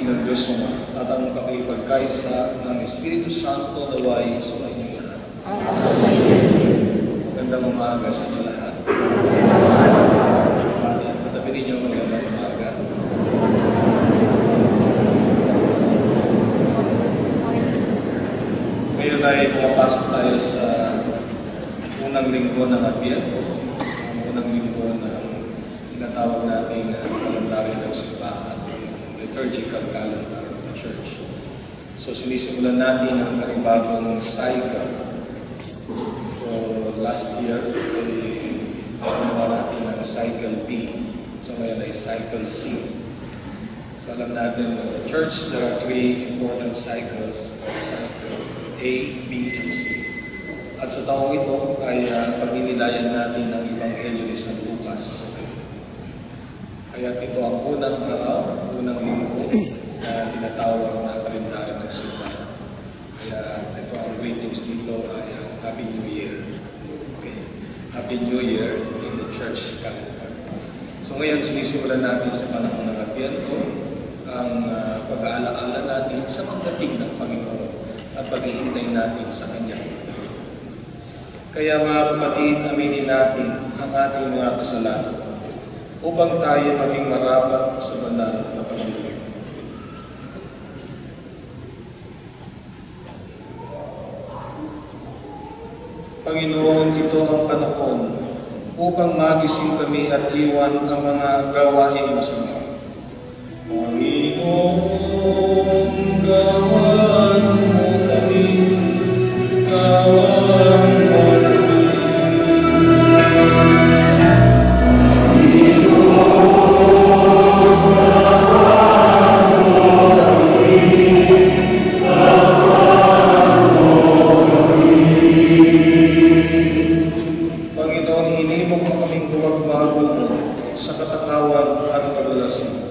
ng Diyos Ama at ang pakipagkaisa ng Espiritu Santo naway sa inyong lahat. Magandang umaga sa inyo lahat. Patabi ninyo magandang umaga. Ngayon ay pumapasok tayo sa unang linggo ng Adbyento, ang unang linggo ng tinatawag natin kalendaryo ng simbahan, liturgical calendar of the Church. So sinisimulan natin ang panibagong cycle. So last year, ginawa natin ang cycle B. So ngayon ay cycle C. So alam natin, in the Church, there are three important cycles. Cycle A, B, and C. At sa taong ito ay pagninilayan natin ang Ebanghelyo ni San Lucas. Kaya ito ang unang araw, unang linggo na tinatawag na kalendaryo ng simbahan. Kaya ito ang greetings dito ay Happy New Year. Okay. Happy New Year in the Church calendar. So ngayon sinisimulan natin sa panahon ng Adbyento ang pag-aalaala natin sa pagdating ng Panginoon at paghihintay natin sa Kanya. Kaya mga kapatid, aminin natin ang ating mga kasalanan upang tayo maging marapat sa banal na Panginoon. Panginoon, ito ang panahon upang magising kami at iwan ang mga gawain masama. Panginoon, gawan mo kami, gawan mo kami. Panginoon, hinimok mo kaming huwag magulo sa katakawan at paglalasing.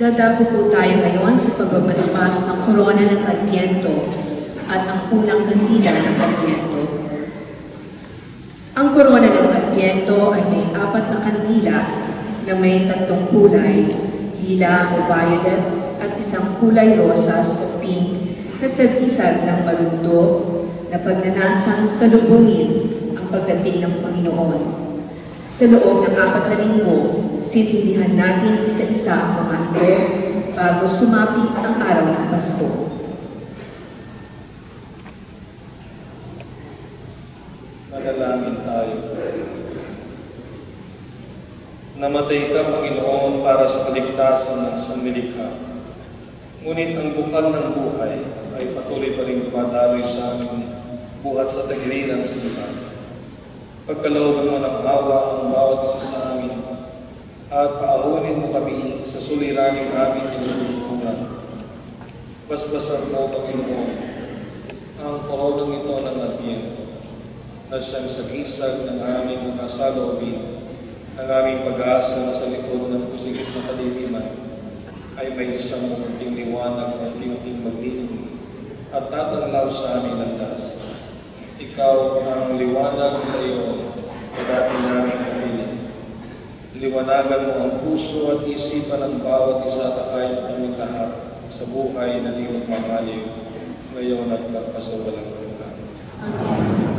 Dadako po tayo ngayon sa pagbabasbas ng korona ng Adbyento at ang unang kandila ng Adbyento. Ang korona ng Adbyento ay may 4 na kandila na may 3 kulay, lila o violet at isang kulay rosas o pink na sagisag ng marundo na pagnanasang salubungin ang pagdating ng Panginoon. Sa loob ng 4 na linggo, sisindihan natin isa-isa ang mga ito bago sumapit ang araw ng Pasko. Manalangin tayo. Namatay ka, Panginoon, para sa kaligtasan ng sanlilikha. Ngunit ang bukal ng buhay ay patuloy pa rin dumadaloy sa amin buhat sa tagiliran ng simbahan. Pagkalooban mo ng awa ang bawat isa sa amin at paahunin mo kami sa suliraning aming kinususukuran. Basbasan mo, Panginoon, ang koronang ito ng Adbyento na siyang sagisag ng aming mga saloobin, ang aming pag-asa sa likod ng pusigit na kadiliman ay may isang munting liwanag na unti-unting maglilim at tatanglaw sa aming landas. Ikaw ang liwanag na iyon na dati namin kapilin. Liwanagan mo ang puso at isipan ng bawat isa at kahit aming lahat sa buhay na di magmamaliw ngayon at magpasawalang hanggan. Amen.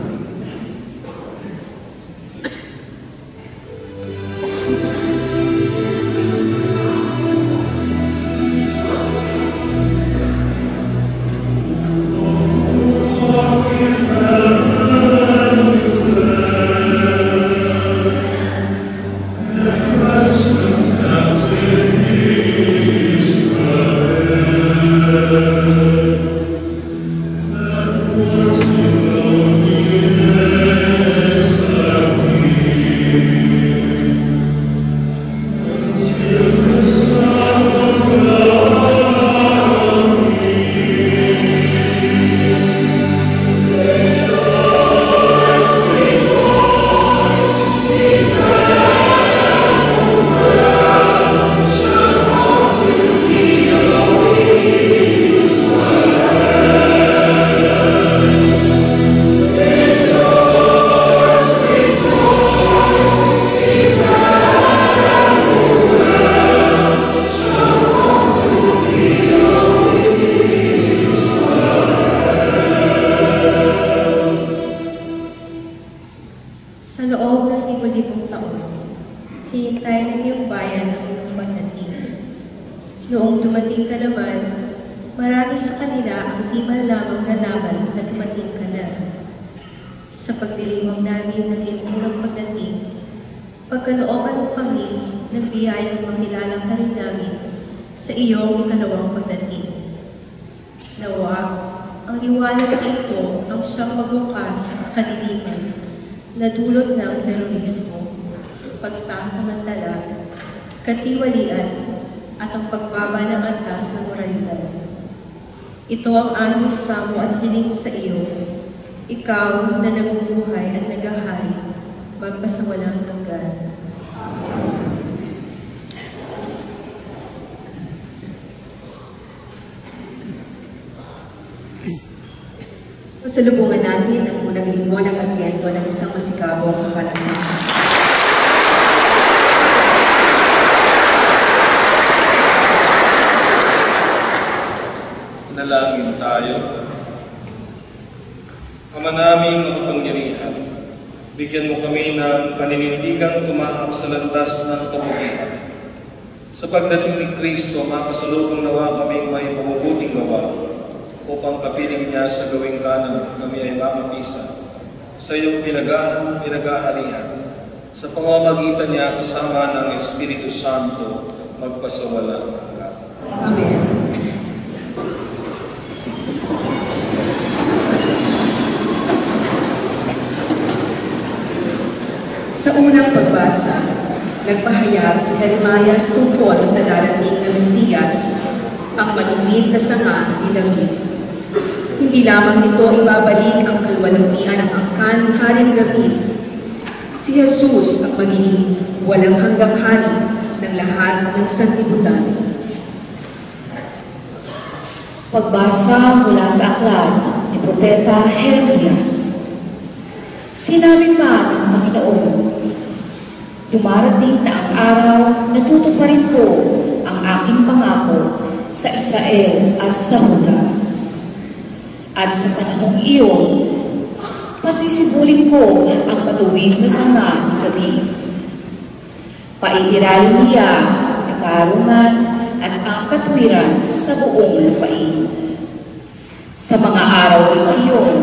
Sa loob ng libo-libong taon, hinintay ng iyong bayan ang iyong pagdating. Noong dumating ka naman, marami sa kanila ang di man lamang nalaman na dumating ka na. Sa pagdiriwang namin ng iyong unang pagdating, pagkalooban mo kami ng biyayang makilala ka rin namin sa iyong ikalawang pagdating. Nawa, ang liwanag na ito ang siyang magbukas sa kadiliman na dulot ng terorismo, pagsasamantala, katiwalian, at ang pagbaba ng antas ng moralidad. Ito ang aming samo at hiling sa iyo, ikaw na nabubuhay at naghahari, magpasawalang hanggan. Pasalubungan natin ang unang linggo ng Adbyento ng isang masikabong kapalangan. Manalangin tayo. Ama naming makapangyarihan, bigyan mo kami ng paninindigang tumahak sa landas ng kabutihan. Sa pagdating ni Kristo, mapasalubong nawa kaming may mabubuting gawa upang kapiling niya sa gawing kanan kami ay makapisa sa iyong pinagaharihan. Sa pamamagitan niya kasama ng Espiritu Santo, magpasawalang hanggan. Amen. Sa unang pagbasa, nagpahayag si Jeremias tungkol sa darating na Mesiyas, ang mainit na sanga ni David. Hindi lamang nito ibabalik ang kalwalhatian ng angkan ni Haring David. Si Jesus ang magiging walang hanggang hari ng lahat ng sanlibutan. Pagbasa mula sa aklat ni Propeta Jeremias. Sinabi pa ng Panginoon, dumarating na ang araw na tutuparin ko ang aking pangako sa Israel at sa Huda. At sa panahong iyon, pasisibulin ko ang matuwid na sanga ni David. Paiiralin niya katarungan at ang katwiran sa buong lupain. Sa mga araw rin iyon,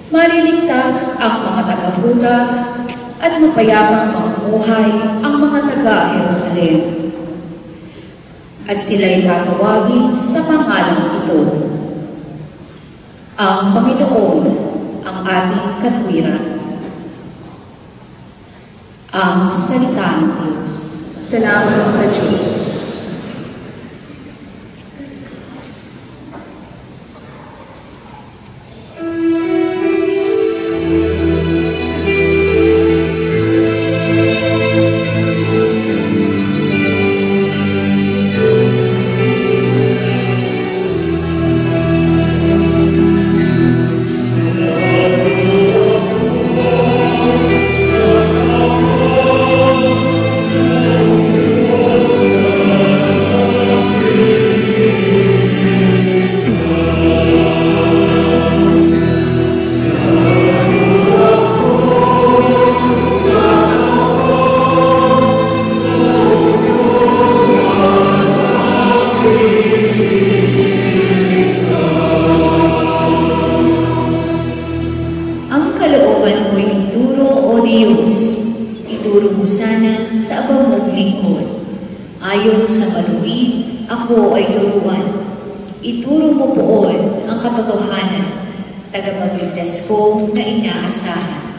maliligtas ang mga taga-Huda at mapayapang mamumuhay ang mga taga-Jerusalem. At sila'y tatawagin sa pangalang ito, ang Panginoon ang ating katwiran. Ang salita ng Diyos. Salamat sa Diyos. Oh ituro mo poon ang katotohanan, tagapagligtas ko na inaasahan.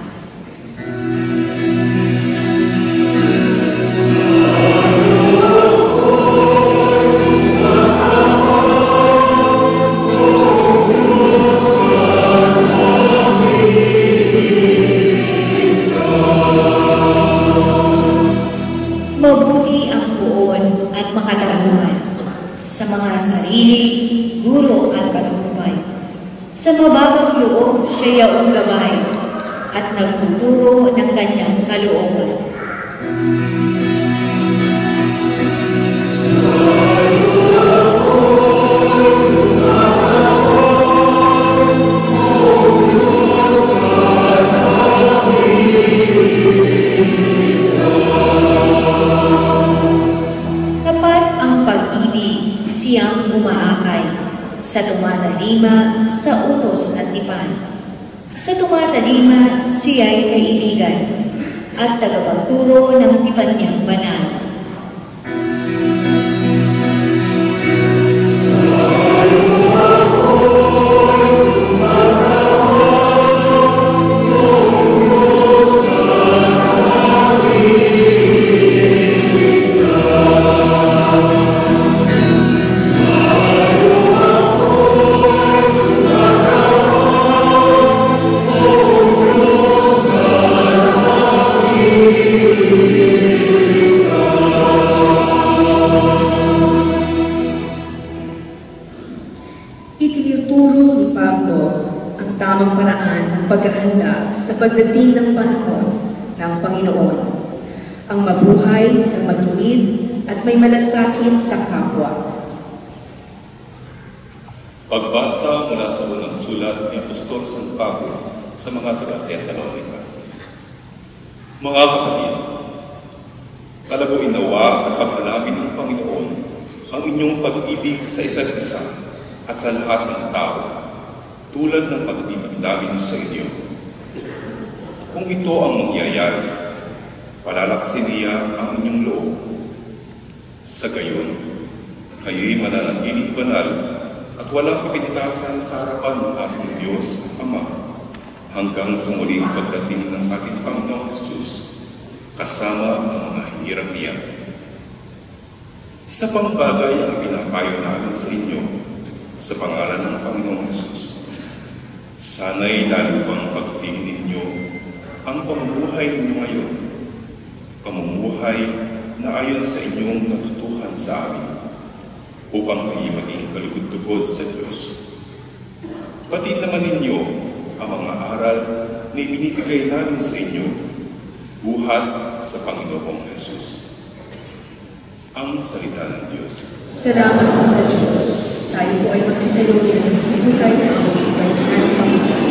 Mabuti ang poon at makatarungan sa mga sarili, guro at patnubay. Sa mababang loob siya yaong gabay at nagtuturo ng kanyang kalooban. Siyang umaakay sa tumatalima sa utos at tipan. Sa tumatalima, siya'y kaibigan at tagapagturo ng tipan niyang banal. Itinuturo ni Pablo ang tamang paraan ng paghahanda sa pagdating ng panahon ng Panginoon, ang mabuhay ng matuwid at may malasakit sa kapwa. Pagbasa mula sa unang sulat ni Apostol San Pablo sa mga taga-Tesalonica. Mga kapatid, kalaguin nawa at paghalagin ng Panginoon ang inyong pag-ibig sa isa't isa at sa lahat ng tao, tulad ng pag-ibig namin sa inyo. Kung ito ang mangyayari, palalaksin niya ang inyong loob. Sa gayon, kayo'y mananatiling banal at walang kapintasan sa harapan ng ating Diyos Ama hanggang sa muling pagdating ng ating Panginoong Hesus kasama ng mga hirap niya. Isa pang bagay ang pinapayo namin sa inyo sa pangalan ng Panginoong Hesus. Sana'y lalo pang pagtingin ninyo ang pamumuhay ninyo ngayon, pamumuhay na ayon sa inyong natutuhan sa amin, upang kayo maging kalugod-tugod sa Diyos. Pati naman ninyo ang mga aral na ibinibigay namin sa inyo, buhat sa Panginoong Hesus. Ang salita ng Diyos. Salamat sa Diyos. Tayo po ay magsitalunin ng buhay sa pagkakay ng Panginoon.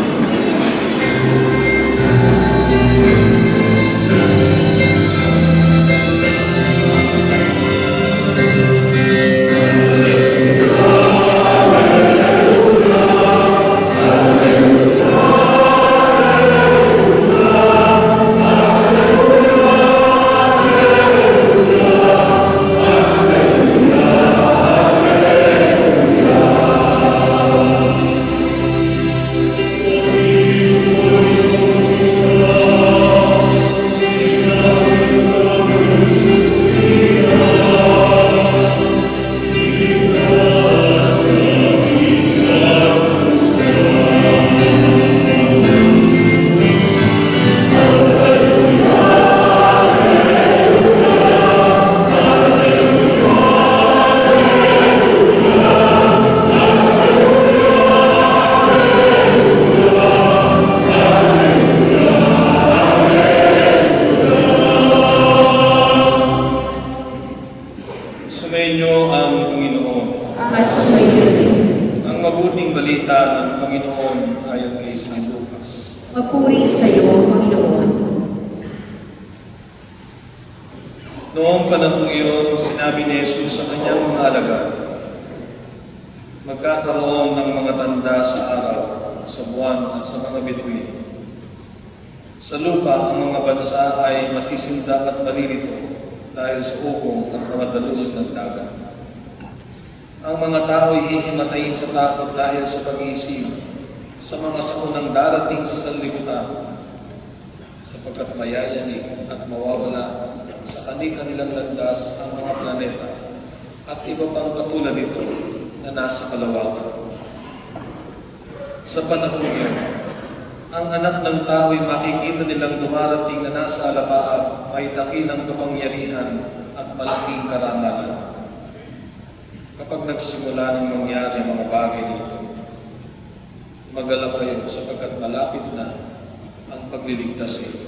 Sumainyo ang Panginoon. At sa iyo rin. Ang mabuting balita ng Panginoon ayon kay San Lucas. Mapuri sa iyo, Panginoon. Noong panahong iyon, sinabi ni Jesus sa kanyang mga alagad, magkakaroon ng mga tanda sa araw, sa buwan at sa mga bituin. Sa lupa, ang mga bansa ay masisindak at malilito dahil sa ugong at mga daluyan ng dagat. Ang mga tao ay hihimatayin sa takot dahil sa pag-iisip sa mga sakunang darating sa sanlibutan, sapagkat mayayanig at mawawala sa kanilang landas ang mga planeta at iba pang katulad nito na nasa kalawakan. Sa panahon yun, ang anak ng tao ay makikita nilang dumarating na nasa alapaap, may dakilang kapangyarihan at malaking karangalan. Kapag nagsimula ng mangyari ang mga bagay dito, magalak kayo sapagkat malapit na ang pagliligtas nito.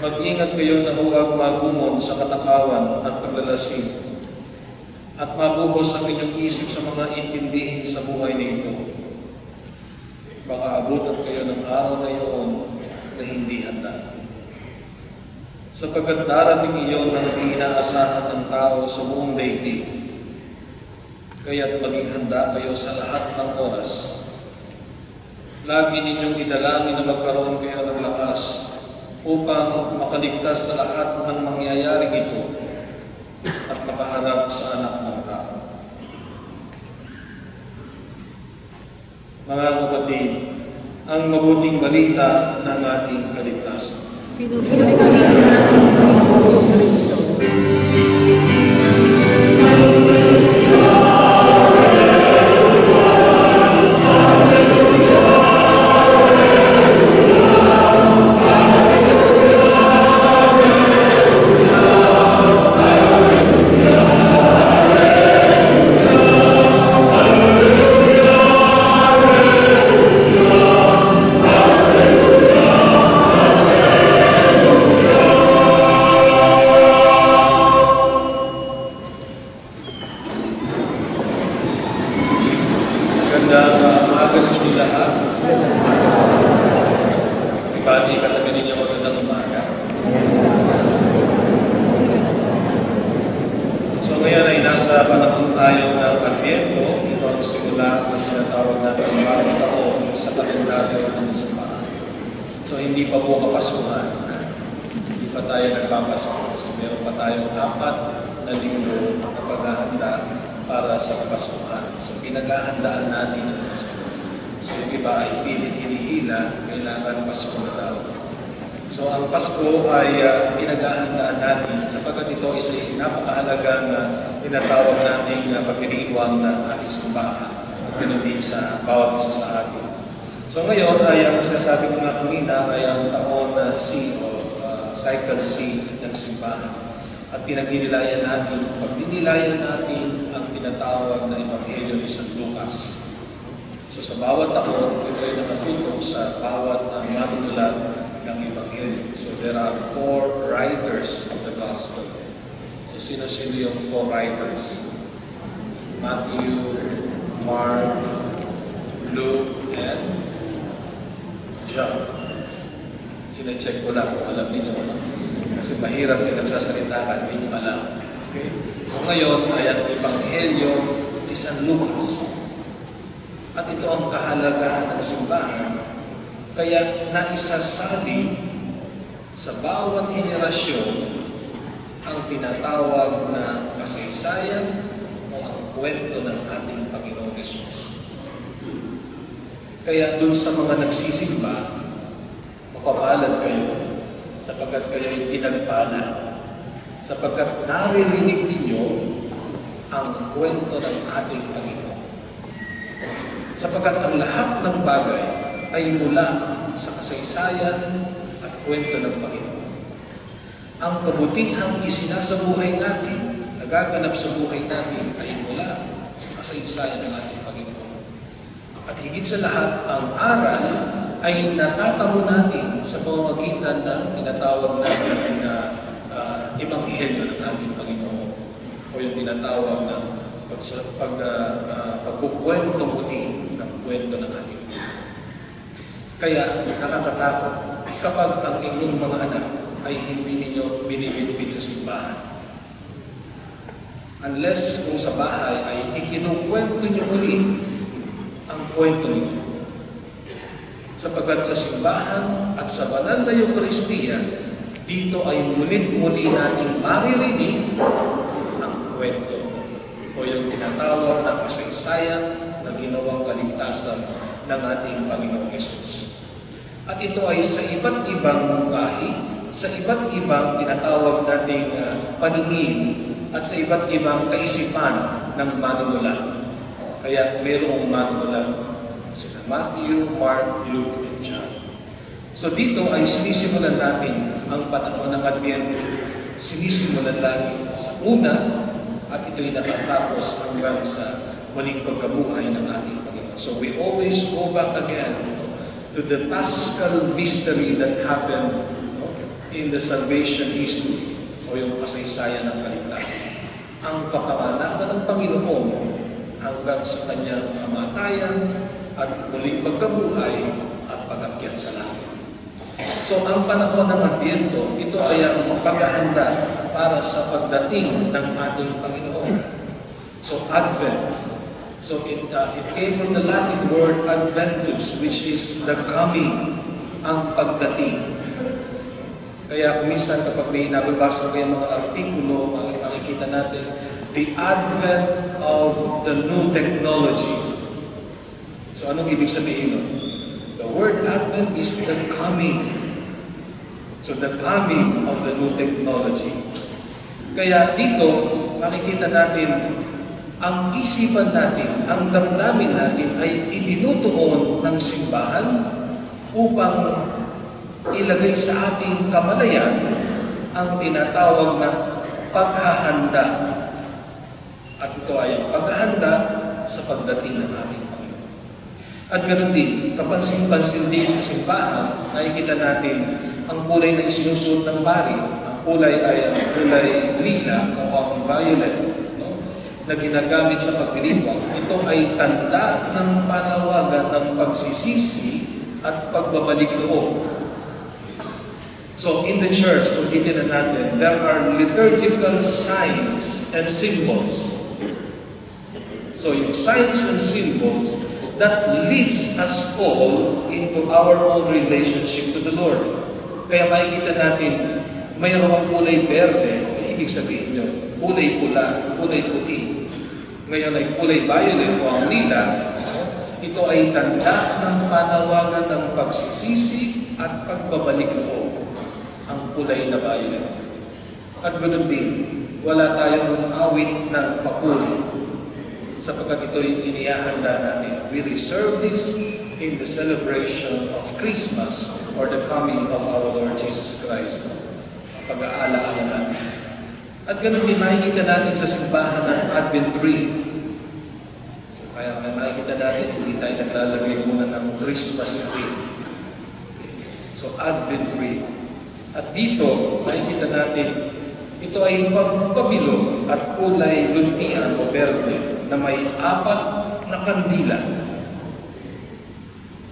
Mag-ingat kayo na huwag magumon sa katakawan at paglalasing at mabuhos ang inyong isip sa mga intindihin sa buhay nito. Baka abutan kayo ng araw na iyon na hindi handa. Sapagkat darating iyon ng hindi inaasahan ng tao sa buong daigdig. Kaya't maging handa kayo sa lahat ng oras. Lagi ninyong idalangin na magkaroon kayo ng lakas upang makaligtas sa lahat ng mangyayaring ito at makaharap sa anak ng tao. Mga kapatid, ang mabuting balita ng ating kaligtasan. So ngayon ay ang sinasabi ko nga kanina ay ang taon na C o cycle C ng simbahan. At pinagdinilayan natin, pagdinilayan natin ang tinatawag na Ebanghelyo ni San Lucas. So sa bawat taon, ito ay nakatutok sa bawat manunulat ng Ebanghelyo. So there are 4 writers of the Gospel. So sino-sino yung 4 writers? Matthew, Mark, Luke, and John. Sinecheck ko lang kung alam niyo alam. Kasi mahirap yung nagsasalita at hindi nyo alam. Okay? So ngayon ay ang Ebanghelyo ni San Lucas. At ito ang kahalagahan ng simbahan. Kaya naisasali sa bawat henerasyon ang tinatawag na kasaysayan o ang kwento ng ating Panginoong Hesus. Kaya dun sa mga nagsisimba, mapapalad kayo sapagkat kayo ay pinagpala, sapagkat naririnig ninyo ang kwento ng ating Panginoon. Sapagkat ang lahat ng bagay ay mula sa kasaysayan at kwento ng Panginoon. Ang kabutihang isinasabuhay natin, nagaganap sa buhay natin, ay mula sa kasaysayan ng ating Panginoon. At higit sa lahat, ang aral ay natatamo natin sa pamamagitan ng tinatawag natin na Ebanghelyo ng ating Panginoon o yung tinatawag na pagkukwento muli ng kwento ng ating Panginoon. Kaya nakakatakot kapag ang inyong mga anak ay hindi ninyo binibitbit sa simbahan. Unless kung sa bahay ay ikinukwento nyo muli ang kwento nito. Sapagkat sa simbahan at sa banal na Eucharistia, dito ay muli nating maririnig ang kwento o yung tinatawag na kasaysayan na ginawang kaligtasan ng ating Panginoong Yesus. At ito ay sa iba't ibang mungkahi, sa iba't ibang tinatawag nating paningin, at sa iba't ibang kaisipan ng manunulat. Kaya mayroong manunulat sila Matthew, Mark, Luke, and John. So dito ay sinisimulan natin ang panahon ng Adbyento. Sinisimulan lagi sa una at ito'y natatapos hanggang sa muling pagkabuhay ng ating Panginoon. So we always go back again to the Paschal mystery that happened in the salvation history o yung kasaysayan ng kaligtasan. Ang kapanganakan ng Panginoon hanggang sa kanyang kamatayan at muling pagkabuhay at pag-akyat sa langit. So, ang panahon ng Adbyento, ito ay ang paghahanda para sa pagdating ng ating Panginoon. So, Advent. So, it came from the Latin word adventus, which is the coming, ang pagdating. Kaya kuminsan kapag may nababasa kayo mga artikulo, makikita natin, the advent of the new technology. So, anong ibig sabihin nun? The word Advent is the coming. So the coming of the new technology. Kaya dito, makikita natin, ang isipan natin, ang damdamin natin ay itinutuon ng simbahan upang ilagay sa ating kamalayan ang tinatawag na paghahanda. At ito ay ang paghahanda sa pagdating ng ating Panginoon. At ganoon din, kapansin-pansin din sa simbahan, nakikita natin ang kulay na isinusuot ng pari. Ang kulay ay ang kulay lila o ang violet, no? Na ginagamit sa pagdiriwang. Ito ay tanda ng panawagan ng pagsisisi at pagbabalik loob. So in the church, kung titignan natin, there are liturgical signs and symbols. So yung signs and symbols that leads us all into our own relationship to the Lord. Kaya makikita natin, mayroong kulay berde, ibig sabihin nyo, kulay pula, kulay puti. Ngayon ay kulay violet o ang lila, ito ay tanda ng panawagan ng pagsisisi at pagbabalik loob, ang kulay na violet. At ganoon din, wala tayong awit ng papuri, sapagkat ito'y inihahanda natin. We reserve this in the celebration of Christmas or the coming of our Lord Jesus Christ. Pag-aalaala natin. At ganun din makikita natin sa simbahan ng Advent tree. So, kaya makikita natin, hindi tayo naglalagay muna ng Christmas tree. So, Advent tree. At dito, makikita natin, ito ay pagpabilog at kulay luntian o berde na may 4 na kandila.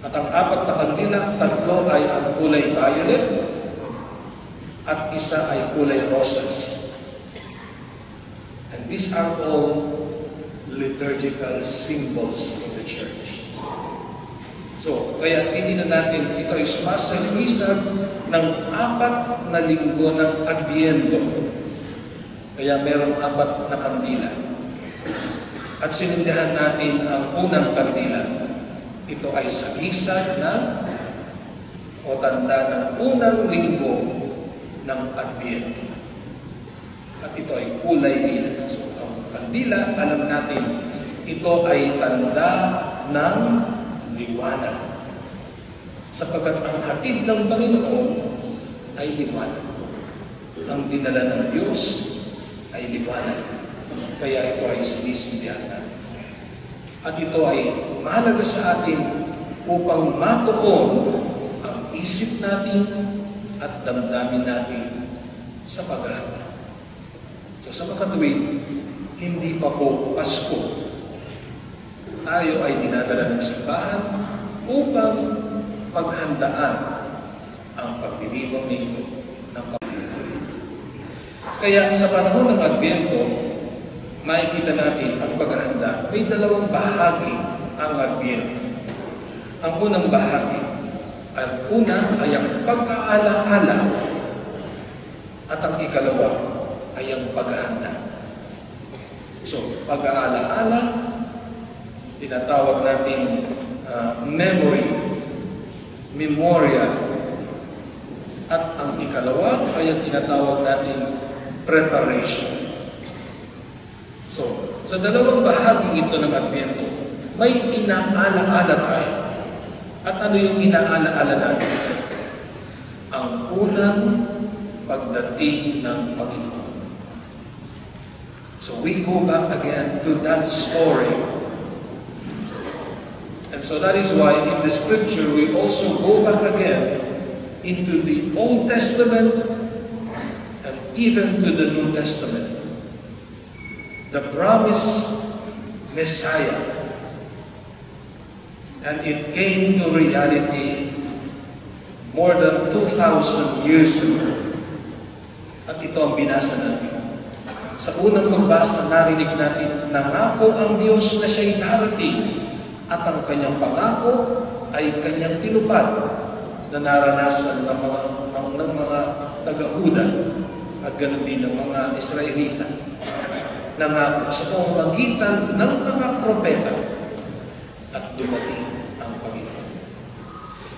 At ang 4 na kandila, 3 ay ang kulay violet at 1 ay kulay rosas. And these are all liturgical symbols in the church. So, kaya titignan natin, ito ay sumasalisag ng 4 na linggo ng Adbyento. Kaya merong 4 na kandila. At sinindihan natin ang unang kandila. Ito ay sagisag ng o tanda ng unang linggo ng Adbyento. At ito ay kulay lila. So, ang kandila, alam natin, ito ay tanda ng liwanag. Sapagkat ang hatid ng Panginoon ay liwanag. Ang dinala ng Diyos ay liwanag. Kaya ito ay sinisindihan natin. At ito ay mahalaga sa atin upang matuon ang isip natin at damdamin natin sa paghahanda. So sa makatuwid, hindi pa po Pasko. Tayo ay dinadala ng simbahan upang paghandaan ang pagdiriwang nito ng Panginoon. Kaya sa panahon ng Adbyento, makikita natin ang paghahanda. May 2 bahagi ang Adbyento. Ang unang bahagi, ang una ay ang pag-aala-ala at ang ikalawa ay ang paghahanda. So, pag-aala-ala, tinatawag natin memory, memorial. At ang ikalawa, kaya tinatawag natin preparation. So, sa dalawang bahagi ito ng Adbyento, may inaala-ala tayo. At ano yung inaala-ala natin? Ang unang pagdating ng Panginoon. So we go back again to that story. And so that is why in the scripture we also go back again into the Old Testament and even to the New Testament. The promised Messiah. And it came to reality more than 2,000 years ago. At ito ang binasa natin. Sa unang pagbasa, narinig natin, nangako ang Diyos na siya'y darating at ang kanyang pangako ay kanyang tinupad na naranasan ng mga taga-Huda at ganoon din ng mga Israelita. Nangako sa pamamagitan ng mga propeta at dumating ang Panginoon.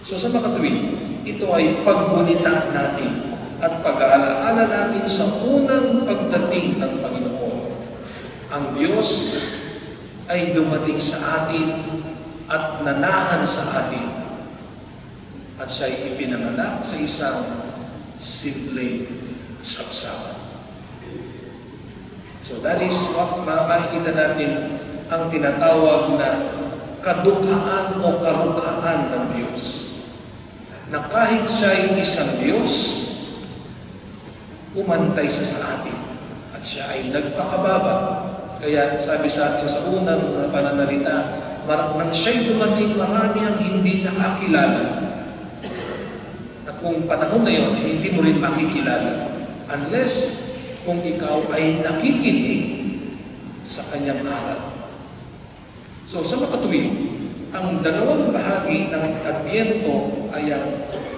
So sa makatuwid, ito ay paggunita natin at pag-aalaala natin sa unang pagdating ng Panginoon. Ang Diyos ay dumating sa atin at nanahan sa atin. At siya ay ipinanganak sa isang simpleng sapsapan. So that is what makikita natin ang tinatawag na kadukhaan o karukhaan ng Diyos. Na kahit siya ay isang Diyos, umantay siya sa atin. At siya ay nagpakababa. Kaya sabi sa atin sa unang pananalita, nang siya'y dumating, marami ang hindi nakakilala. At kung panahon na yun, hindi mo rin makikilala. Unless kung ikaw ay nakikinig sa kanyang aral. So sa makatuwid, ang dalawang bahagi ng Adbyento ay ang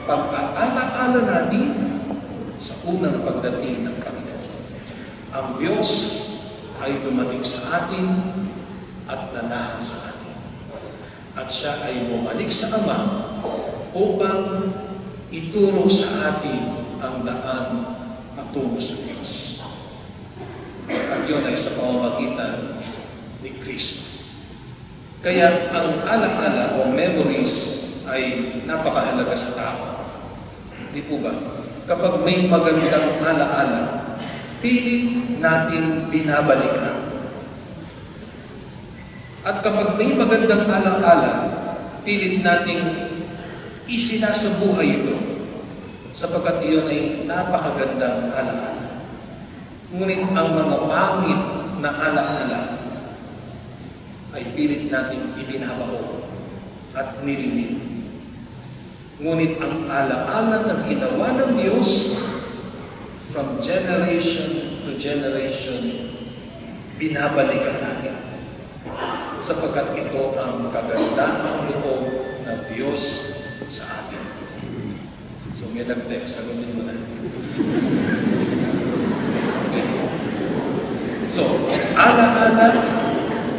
pag-aala-ala natin sa unang pagdating ng Panginoon. Ang Diyos ay dumating sa atin at nanahan sa atin. At siya ay bumalik sa Ama upang ituro sa atin ang daan patungo sa Diyos. At yun ay sa pamamagitan ni Kristo. Kaya ang ala-ala o memories ay napakahalaga sa tao. Di po ba? Kapag may magandang ala-ala, pilit natin binabalikan. At kapag may magandang ala-ala, pilit nating isinasabuhay ito sapagkat iyon ay napakagandang ala-ala. Ngunit ang mga pangit na ala-ala ay pilit natin ibinabaon at nililin. Ngunit ang ala-ala na ginawa ng Diyos from generation to generation, binabalikan natin. Sapagkat ito ang kagandahang loob ng Diyos sa atin. So may nag-text, sagutin mo na. Okay. So, ala-ala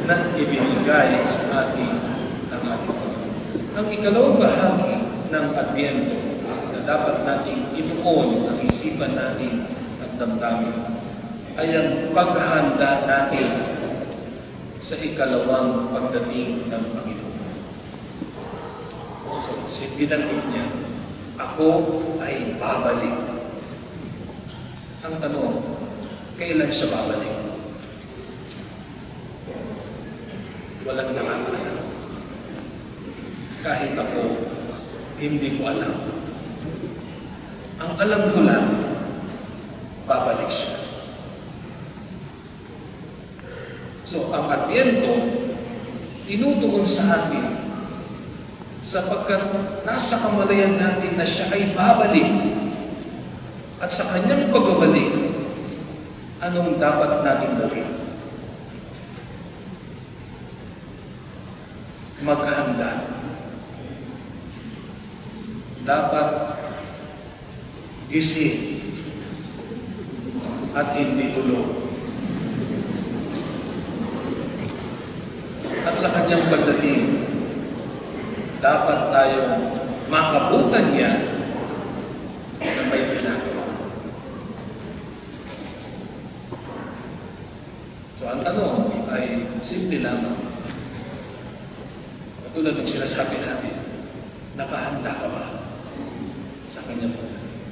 na ibinigay sa atin ng ating Panginoon. Ang ikalawang bahagi ng Adbyento na dapat nating ituon ang isipan natin at damdamin ay ang paghahanda natin sa ikalawang pagdating ng Panginoon. So, binanggit niya, ako ay babalik. Ang tanong, kailan siya babalik? Walang nakakaalam. Kahit ako, hindi ko alam. Ang alam ko lang, babalik siya. So, ang Adbyento, tinutuon sa atin sapagkat nasa kamalayan natin na siya ay babalik. At sa kanyang pagbabalik, anong dapat natin gawin? Maghanda. Dapat gising at hindi tulog. sa kanyang pagdating, dapat tayong makabutan niya na may ginagawa. So ang tanong ay simple lamang. Katulad ng sinasabi natin, nakahanda ka ba sa kanyang pagdating?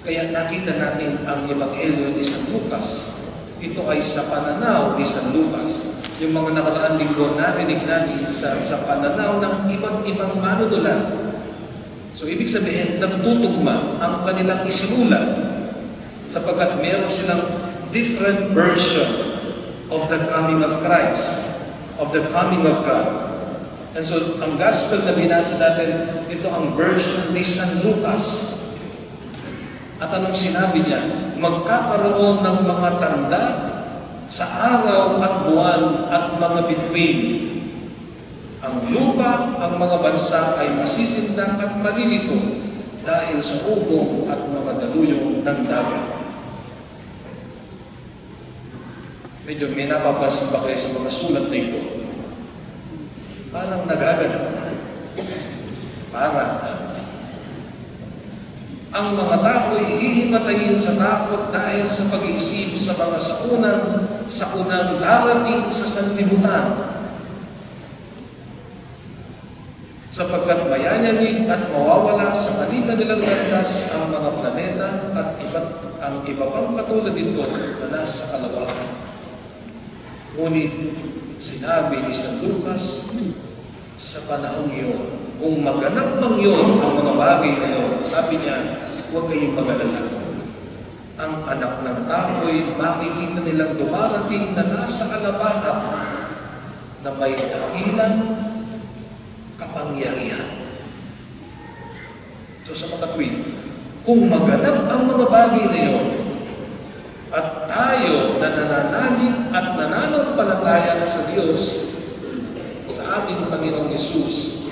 Kaya nakita natin ang Ebanghelyo ni San Lucas. Ito ay sa pananaw ni San Lucas. Yung mga nakaraang linggo narinig natin sa pananaw ng iba't ibang manunulat. So ibig sabihin, nagtutugma ang kanilang isinulat sapagkat meron silang different version of the coming of Christ, of the coming of God. And so ang gospel na binasa natin, ito ang version ni San Lucas. At anong sinabi niya? Magkakaroon ng mga tanda sa araw at buwan at mga bituin. Ang lupa, ang mga bansa ay masisindak at malilito dahil sa ugong at mga daluyong ng dagat. Medyo may napapansin ba kayo sa mga sulat na ito? Parang nagaganap na. Parang ang mga tao ay hihimatayin sa takot dahil sa pag-iisip sa mga saunang darating sa sanlibutan. Sapagkat mayayanig at mawawala sa kanila nilang landas ang mga planeta at ang iba pang katulad dito na nasa kalawakan. Ngunit sinabi ni San Lucas, sa panahon iyon, kung maganap man yun ang mga bagay na yun, sabi niya, huwag kayong mag-alala. Ang anak ng tao'y makikita nilang dumarating na nasa kalabahag na may dakilang kapangyarihan. So sa makatwid, kung maganap ang mga bagay na yun, at tayo na nananalig at nananampalataya sa Diyos, sa ating Panginoong Hesus,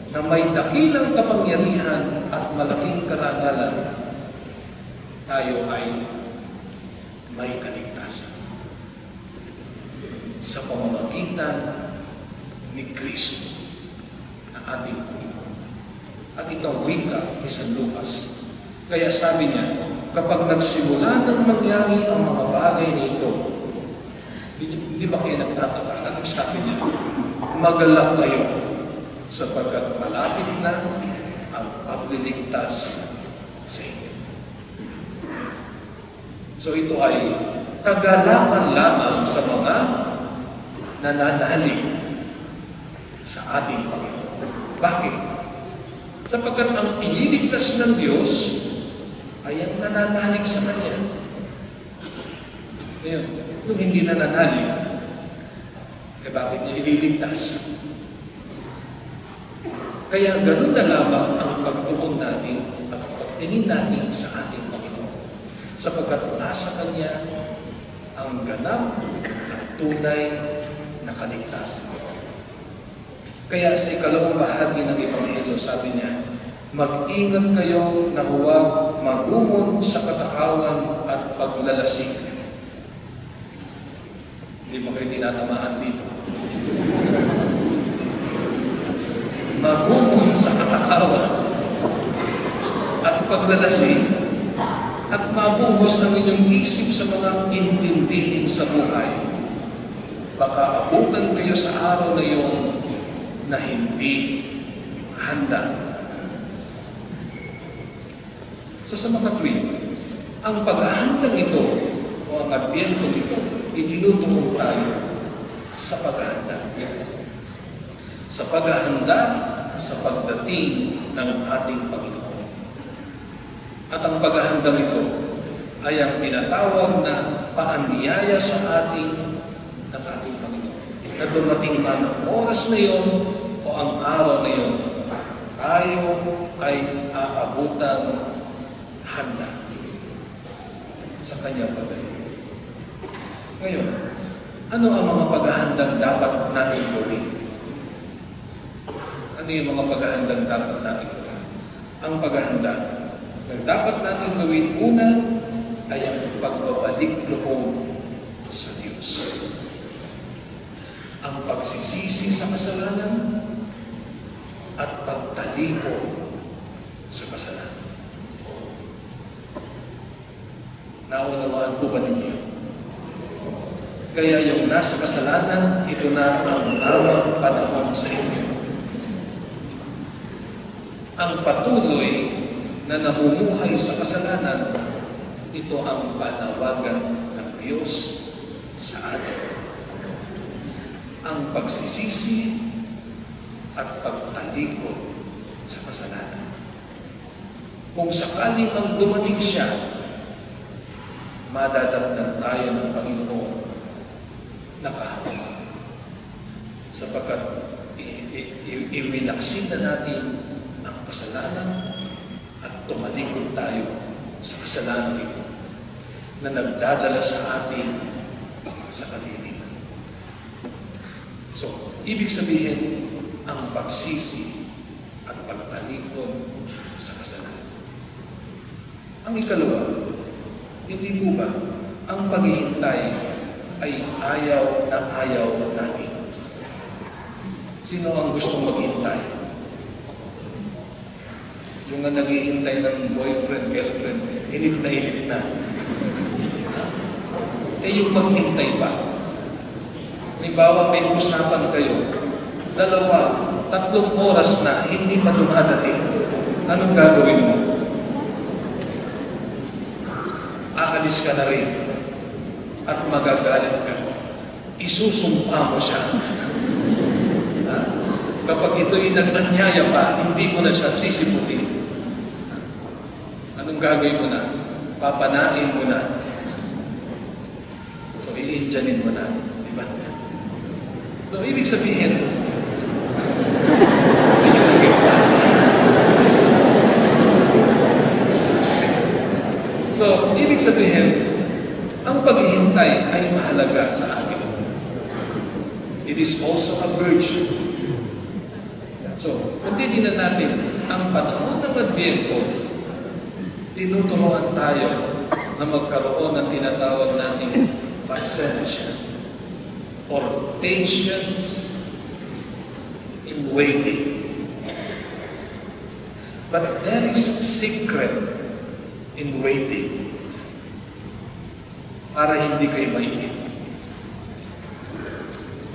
na may dakilang kapangyarihan at malaking karangalan, tayo ay may kaligtasan sa pamamagitan ni Kristo na ating Panginoon. At itong wika ni San Lucas. Kaya sabi niya, kapag nagsimula ng mangyari ang mga bagay nito, di ba kayo nagtataka? At sabi niya, magalak kayo sapagkat malapit na ang pagliligtas sa inyo. So ito ay kagalakan lamang sa mga nananalig sa ating Panginoon. Bakit? Sapagkat ang iniligtas ng Diyos ay ang nananalig sa Kanya. Ngayon, kung hindi nananalig, bakit niya ililigtas? Kaya ganoon na lamang ang pagtuon natin at pagtingin natin sa ating Panginoon. Sapagkat nasa Kanya ang ganap at tunay na kaligtasan. Kaya sa ikalawang bahagi ng Ebanghelyo, sabi niya, mag-ingat kayo na huwag magumon sa katakawan at paglalasing. Hindi ba kayo tinatamaan dito? Magumon sa katakawan at paglalasing at mabuhos ang inyong isip sa mga intindihin sa buhay. Baka abutan kayo sa araw na iyon na hindi handa. So sa makatwid, ang paghahandang ito o ang adbyento ito, itinutuon tayo sa paghahanda. Sa paghahanda sa pagdating ng ating Panginoon. At ang paghahanda ito ay ang tinatawag na paanyaya sa atin ng ating Panginoon. Na dumating man ang oras na iyon o ang araw na iyon, tayo ay aabutan handa sa Kanyang pagdating. Ngayon, ano ang mga paghahandang dapat natin gawin? Ano yung mga paghahandang dapat natin gawin? Ang paghahanda na dapat natin gawin una ay ang pagbabalik loob sa Diyos. ang pagsisisi sa kasalanan at pagtalikod sa kasalanan. Naunawaan po ba ninyo? Kaya yung nasa kasalanan, ito na ang tamang panahon sa inyo. Ang patuloy na namumuhay sa kasalanan, ito ang panawagan ng Diyos sa atin. Ang pagsisisi at pagtalikod sa kasalanan. Kung sakaling ang dumating siya, madadagdag tayo ng Panginoon nakahawak. Sapagkat iwinaksin na natin ang kasalanan at tumalikod tayo sa kasalanan ito na nagdadala sa atin sa kadiliman. So, ibig sabihin, ang pagsisi at pagtalikod sa kasalanan. Ang ikalawa, hindi po ba ang paghihintay ay ayaw natin? Sino ang gustong maghintay? Yung nga naghihintay ng boyfriend, girlfriend, init na. Eh yung maghintay pa. Halimbawa, may usapan kayo, 2, 3 oras na hindi pa dumadating. Anong gagawin mo? Aalis ka na rin at magagalit ka. Isusumpa mo siya. Kapag ito'y nag-anyaya pa, hindi mo na siya sisiputin. Anong gagawin mo na? Papanain mo na. So, i-injanin mo na. Diba? So, ibig sabihin, so, ibig sabihin, ang paghihintay ay mahalaga sa atin. It is also a virtue. So, kung titignan natin, ang panahon ng Adbyento, tinuturuan tayo na magkaroon ng tinatawag nating pasensya or patience in waiting. But there is a secret in waiting para hindi kayo mainip.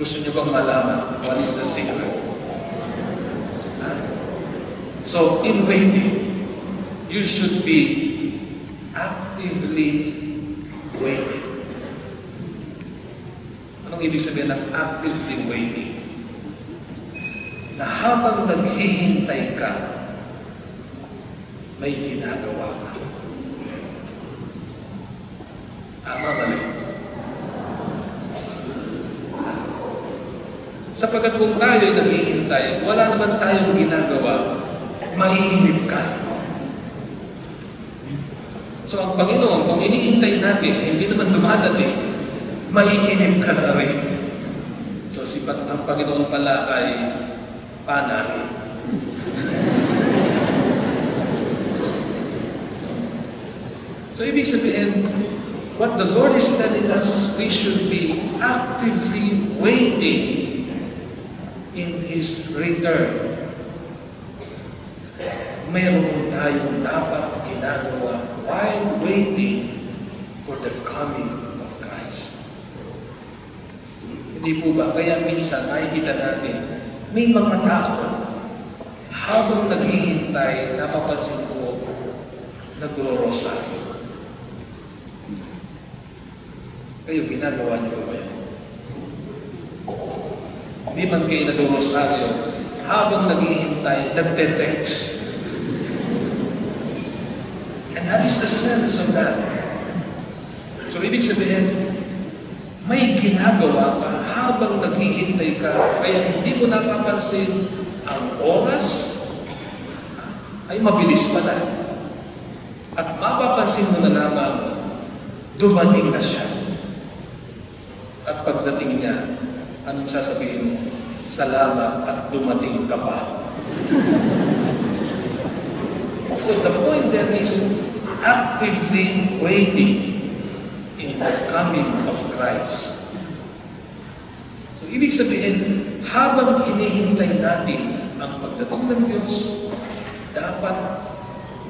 Gusto niyo bang malaman what is the secret? So, in waiting, you should be actively waiting. Anong ibig sabihin ng actively waiting? Na habang naghihintay ka, may ginagawa ka. Tama, mali. Sapagkat kung tayo'y naghihintay, wala naman tayong ginagawa, maiinip ka. So ang Panginoon, kung iniintay natin, hindi naman dumadating, maiinip ka na rin. So ang Panginoon pala ay panahin. So ibig sabihin, what the Lord is telling us, we should be actively waiting in His return. Mayroon tayong dapat ginagawa while waiting for the coming of Christ. Hindi po ba? Kaya minsan nakikita natin, may mga tao, habang naghihintay, napapansin ko, nagro-rosaryo. Kayo, ginagawa niyo ba yan? Hindi man kayo nagro-rosaryo, habang naghihintay, nagte-text. And that is the sense of that. So, ibig sabihin, may ginagawa ka habang naghihintay ka, kaya hindi mo napapansin ang oras ay mabilis pala. At mapapansin mo na lamang, dumating na siya. At pagdating niya, anong sasabihin mo? Salamat at dumating ka pa. So the point there is actively waiting in the coming of Christ. So Ibig sabihin, habang hinihintay natin ang pagdating ng Diyos, dapat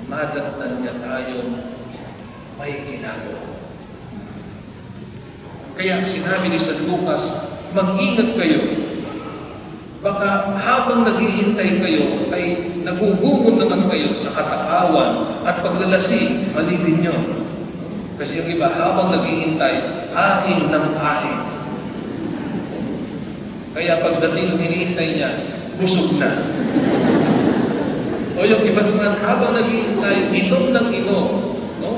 madatnan niya tayong may ginagawa. Kaya sinabi ni San Lucas, mag-ingat kayo. Baka habang naghihintay kayo ay nagugugod naman kayo sa katakawan at paglalasi, mali din yun. Kasi yung iba, habang naghihintay, kain ng kain. Kaya pagdating ng hinihintay niya, busog na. O yung iba naman, habang naghihintay, inom ng inom. No?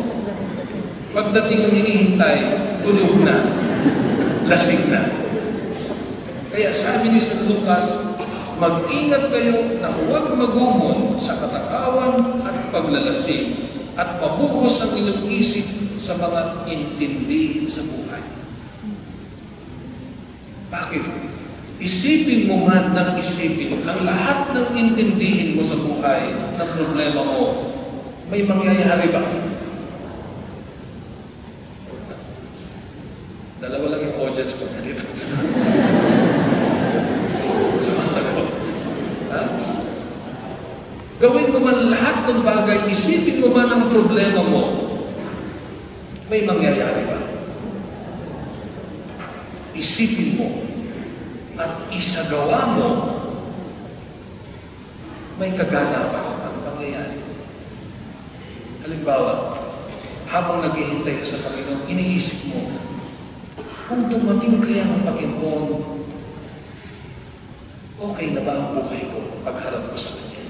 Pagdating ng hinihintay, tulog na. Lasing na. Kaya sabi ni San Lucas, mag-ingat kayo na huwag magumon sa katakawan at paglalasing at mabuhos ang inyong isip sa mga intindihin sa buhay. Bakit? Isipin mo man ng isipin ang lahat ng intindihin mo sa buhay ng problema mo, may mangyayari ba? Dalawa lang yung audience ko na dito. Sumasagot. Ha? Gawin mo man lahat ng bagay, isipin mo man ang problema mo, may mangyayari ba? Isipin mo at isagawa mo, may kaganapan ang pangyayari. Halimbawa, habang naghihintay ka sa Panginoon, iniisip mo, kung dumating kaya ng Panginoon, okay na ba ang buhay ko pagharap ko sa Kanya?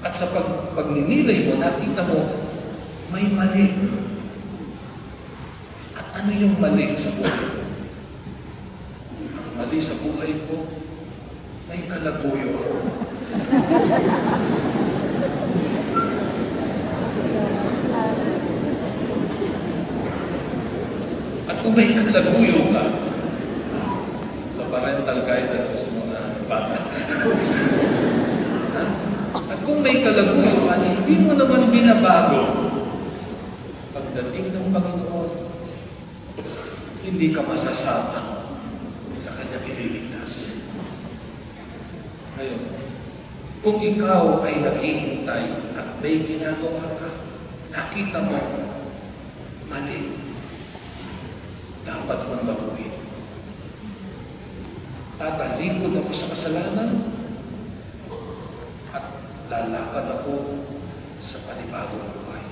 At sa pagninilay mo, nakita mo, may mali. At ano yung mali sa buhay ko? Ang mali sa buhay ko, may kalaguyo ako. At kung may kalaguyo ka, parental guidance sa mga bata. At kung may kalaguyo at hindi mo naman binabago, pagdating ng Panginoon, hindi ka masasama sa Kanyang ililigtas. Ngayon, kung ikaw ay naghihintay at may ginagawa ka, nakita mo, mali. Dapat mong baguhin. Tatalikod ako sa kasalanan at lalakad ako sa panibagong buhay.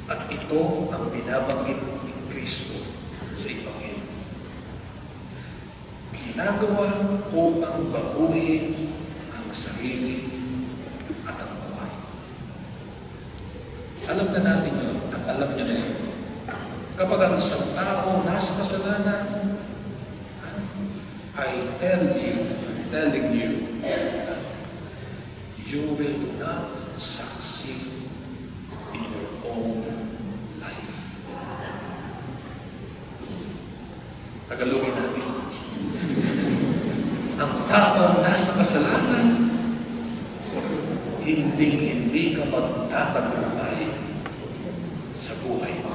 At ito ang binabanggit ni Kristo sa Ebanghelyo. Ginagawa upang baguhin ang sarili at ang buhay. Alam na natin yun at alam niya na yun. Kapag ang isang tao nasa kasalanan, I tell you, I'm telling you, you will not succeed in your own life. Tagalogin natin. Ang taong nasa kasalanan, hindi ka magtatagumpay sa buhay mo.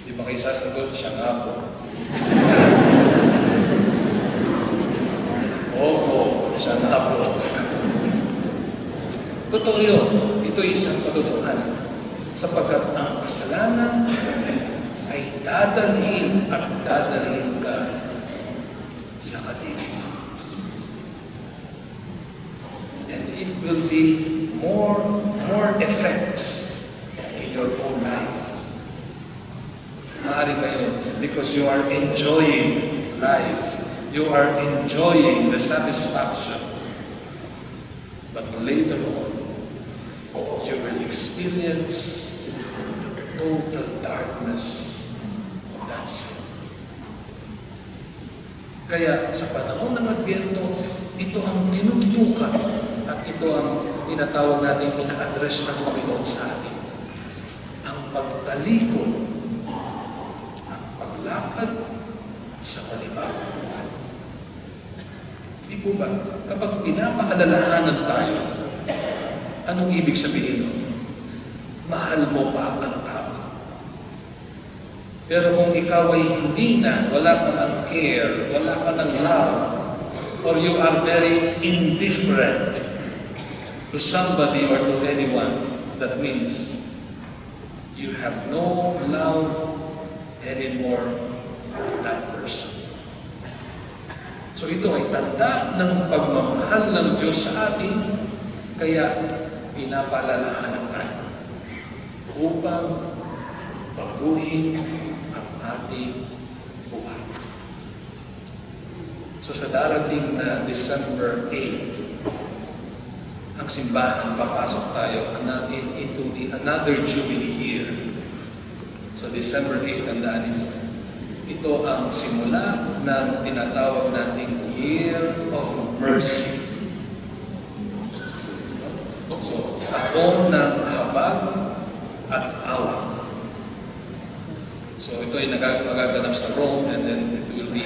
Di ba kayo sasagot? Siya nga po. Oo, siya nga po. Totoo yun. Ito isang patutuhan. Sapagkat ang kasalanan ay dadalhin at dadalhin ka sa kadiliman. And it will be more effects in your own life. Maaari kayo, because you are enjoying life. You are enjoying the satisfaction. But later on, you will experience the total darkness of that sin. Kaya sa panahon ng Adbyento, ito ang tinutukan at ito ang tinatawag natin ina-address ng Panginoon sa atin. Ang pagtalikod, lakad sa panibagong buhay. Di po ba, kapag pinapaalalahanan tayo, anong ibig sabihin? mahal mo pa ang tao. Pero kung ikaw ay hindi na, wala ka ng care, wala ka ng love, or you are very indifferent to somebody or to anyone, that means you have no love anymore to that person. So ito ay tanda ng pagmamahal ng Diyos sa atin, kaya pinapaalalahanan tayo upang baguhin ang ating buhay. So sa darating na December 8, ang simbahan, papasok tayo into another Jubilee year. So December 8, tandaan ninyo, ito ang simula ng tinatawag nating Year of Mercy. So, taon ng habag at awa. So ito ay magaganap sa Rome, and then it will be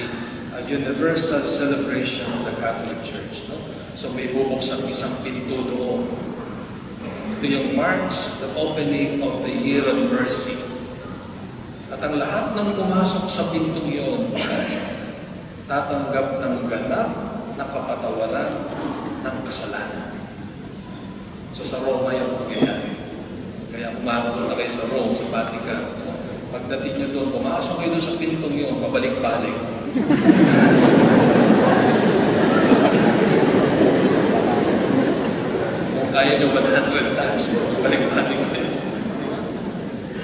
a universal celebration of the Catholic Church. No? So may bubuksan isang pinto doon. Ito yung marks the opening of the Year of Mercy. At ang lahat ng pumasok sa pintong iyon, tatanggap ng ganap na kapatawaran ng kasalanan. So sa Roma yung mangyayari. Kaya kumapunta kayo sa Rome, sa Vatican. Pagdating nyo doon, pumasok kayo doon sa pintong yun, pabalik-balik. Kung kaya nyo 100 times, balik-balik kayo.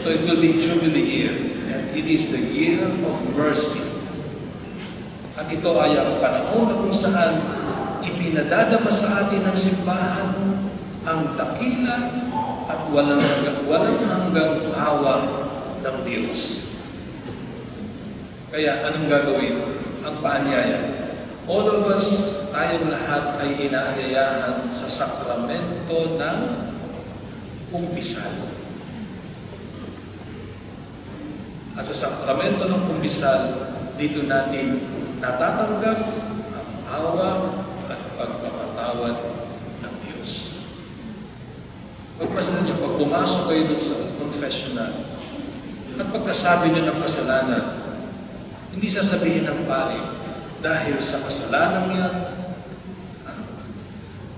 So it will be Jubilee year. And it is the year of mercy. At ito ay ang panahon na kung saan ipinadadama sa atin ng simbahan ang dakila at walang hanggang awa ng Diyos. Kaya anong gagawin? Ang paanyaya. All of us, tayong lahat ay inaanyayahan sa sakramento ng kumpisal. At sa sakramento ng kumpisal, dito natin natatanggap ang awa at pagpapatawad ng Diyos. Pagpasalan niyo, pag pumasok kayo doon sa confessional, at pagkasabi niyo ng kasalanan, hindi sasabihin ng pari, dahil sa kasalanan yan,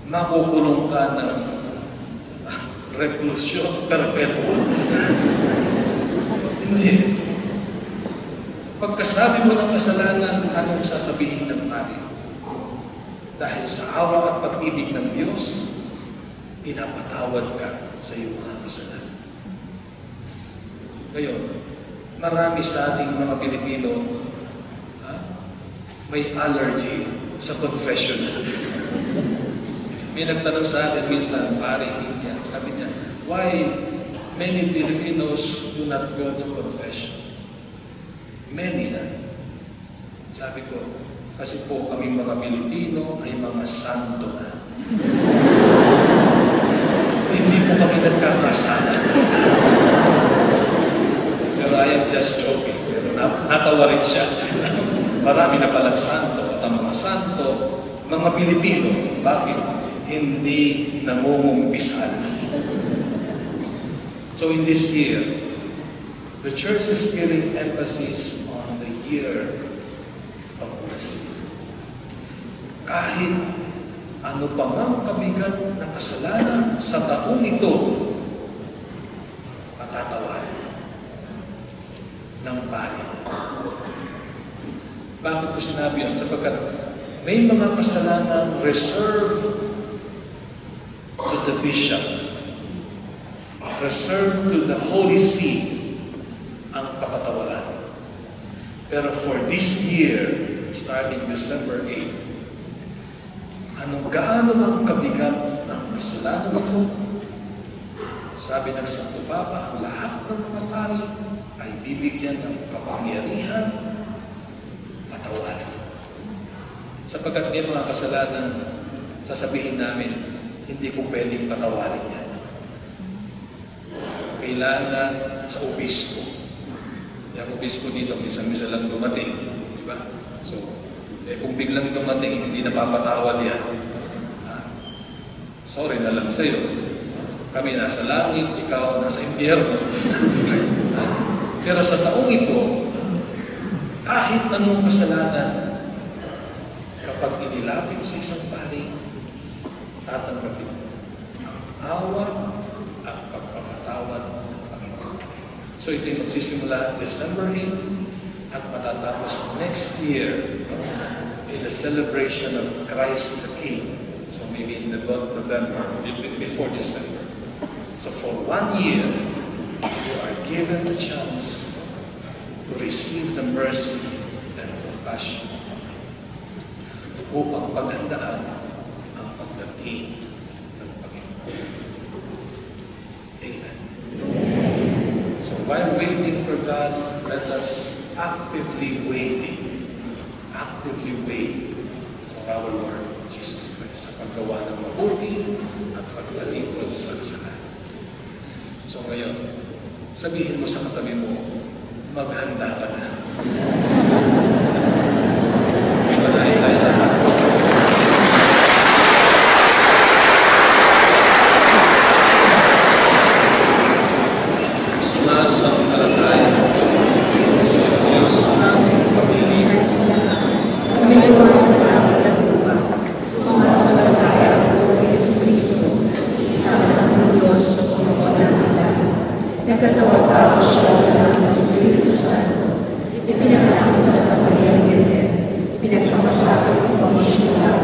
makukulong ka ng reclusion perpetual. Hindi. Pagkasabi mo ng kasalanan, anong sasabihin ng pari? Dahil sa awa at pag-ibig ng Diyos, pinapatawad ka sa iyong mga kasalanan. Ngayon, marami sa ating mga Pilipino may allergy sa confessional. May nagtanong sa akin minsan, pare India, sabi niya, why many Filipinos do not go to confession? Many na. Sabi ko, kasi po kami mga Pilipino ay mga santo na. Hindi po kami nagkakasala. Pero I am just joking. Pero natawa rin siya. Marami na palang santo. At ang mga santo, mga Pilipino, bakit hindi namumumpisan? So in this year, the Church is giving emphasis on the year of mercy. Kahit ano pa mang kabigat na kasalanan sa taong ito, matatawarin ng pari. Bakit ko sinabi yan? Sapagkat may mga kasalanan reserved to the bishop, reserved to the Holy See, ang kapatawaran. Pero for this year, starting December 8, gaano ang kabigat ng kasalanan ito? Sabi ng Santo Papa, ang lahat ng mga pari ay bibigyan ng kapangyarihan patawarin. Sapagkat may mga kasalanan, sasabihin namin, hindi ko pwedeng patawarin yan. Kailangan sa obispo. Yung obispo dito, minsan-minsan lang dumating. Diba? So, kung biglang dumating, hindi napapatawad yan. Sorry na lang sa'yo. Kami nasa langit, ikaw nasa impyerno. Pero sa taong ito, kahit anong kasalanan, kapag inilapit sa isang pari, tatanggapin ang awa at pagpapatawad ng Panginoon. So ito'y magsisimula December 8 at matatapos next year in the celebration of Christ the King. So maybe in November, before December. So for 1 year, you are given the chance to receive the mercy and compassion upang paghandaan ang pagdating ng Panginoon. Amen. So while waiting for God, let us actively wait for our Lord Jesus Christ sa paggawa ng mabuti at paglalingkod sa kasalanan. So ngayon, sabihin mo sa katabi mo, maghanda ka na. Manahin tayo lahat. Sumasampalataya sa Diyos ng pag-ibig. Sumasampalataya ang Jesucristo, isang ng Diyos sa Panginoon natin lahat. Nagkatawag-tawag siya ng Espiritu Santo, ipinanganak sa Kapalian Birhen, pinagpapasakot ng pamamasyal,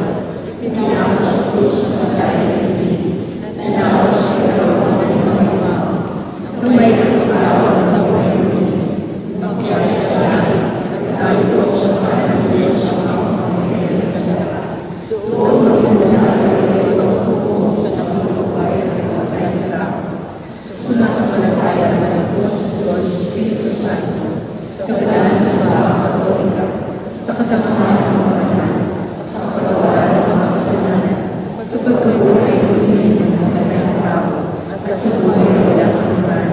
ipinanganak sa krus ng pagkain ng ibig, pinanganak sa karoon ng mga ibaw, nang may kapag-araw ng taon ng ibig, magpiyay sa langit, nagdalito sa kanan ng Diyos sa mga pamamasyal sa lahat. Doon magmumula ng ibang hukum sa pagpapayan ng pagkain ng tao. Sumasampalataya ng Diyos Espiritu Santo, sa kadalan sa mga Katolika, sa kasamahan ng mga banal, sa kapatawaran ng mga kasalanan, sa pagkabuhay ng mga tao, at sa buhay ng walang hanggan.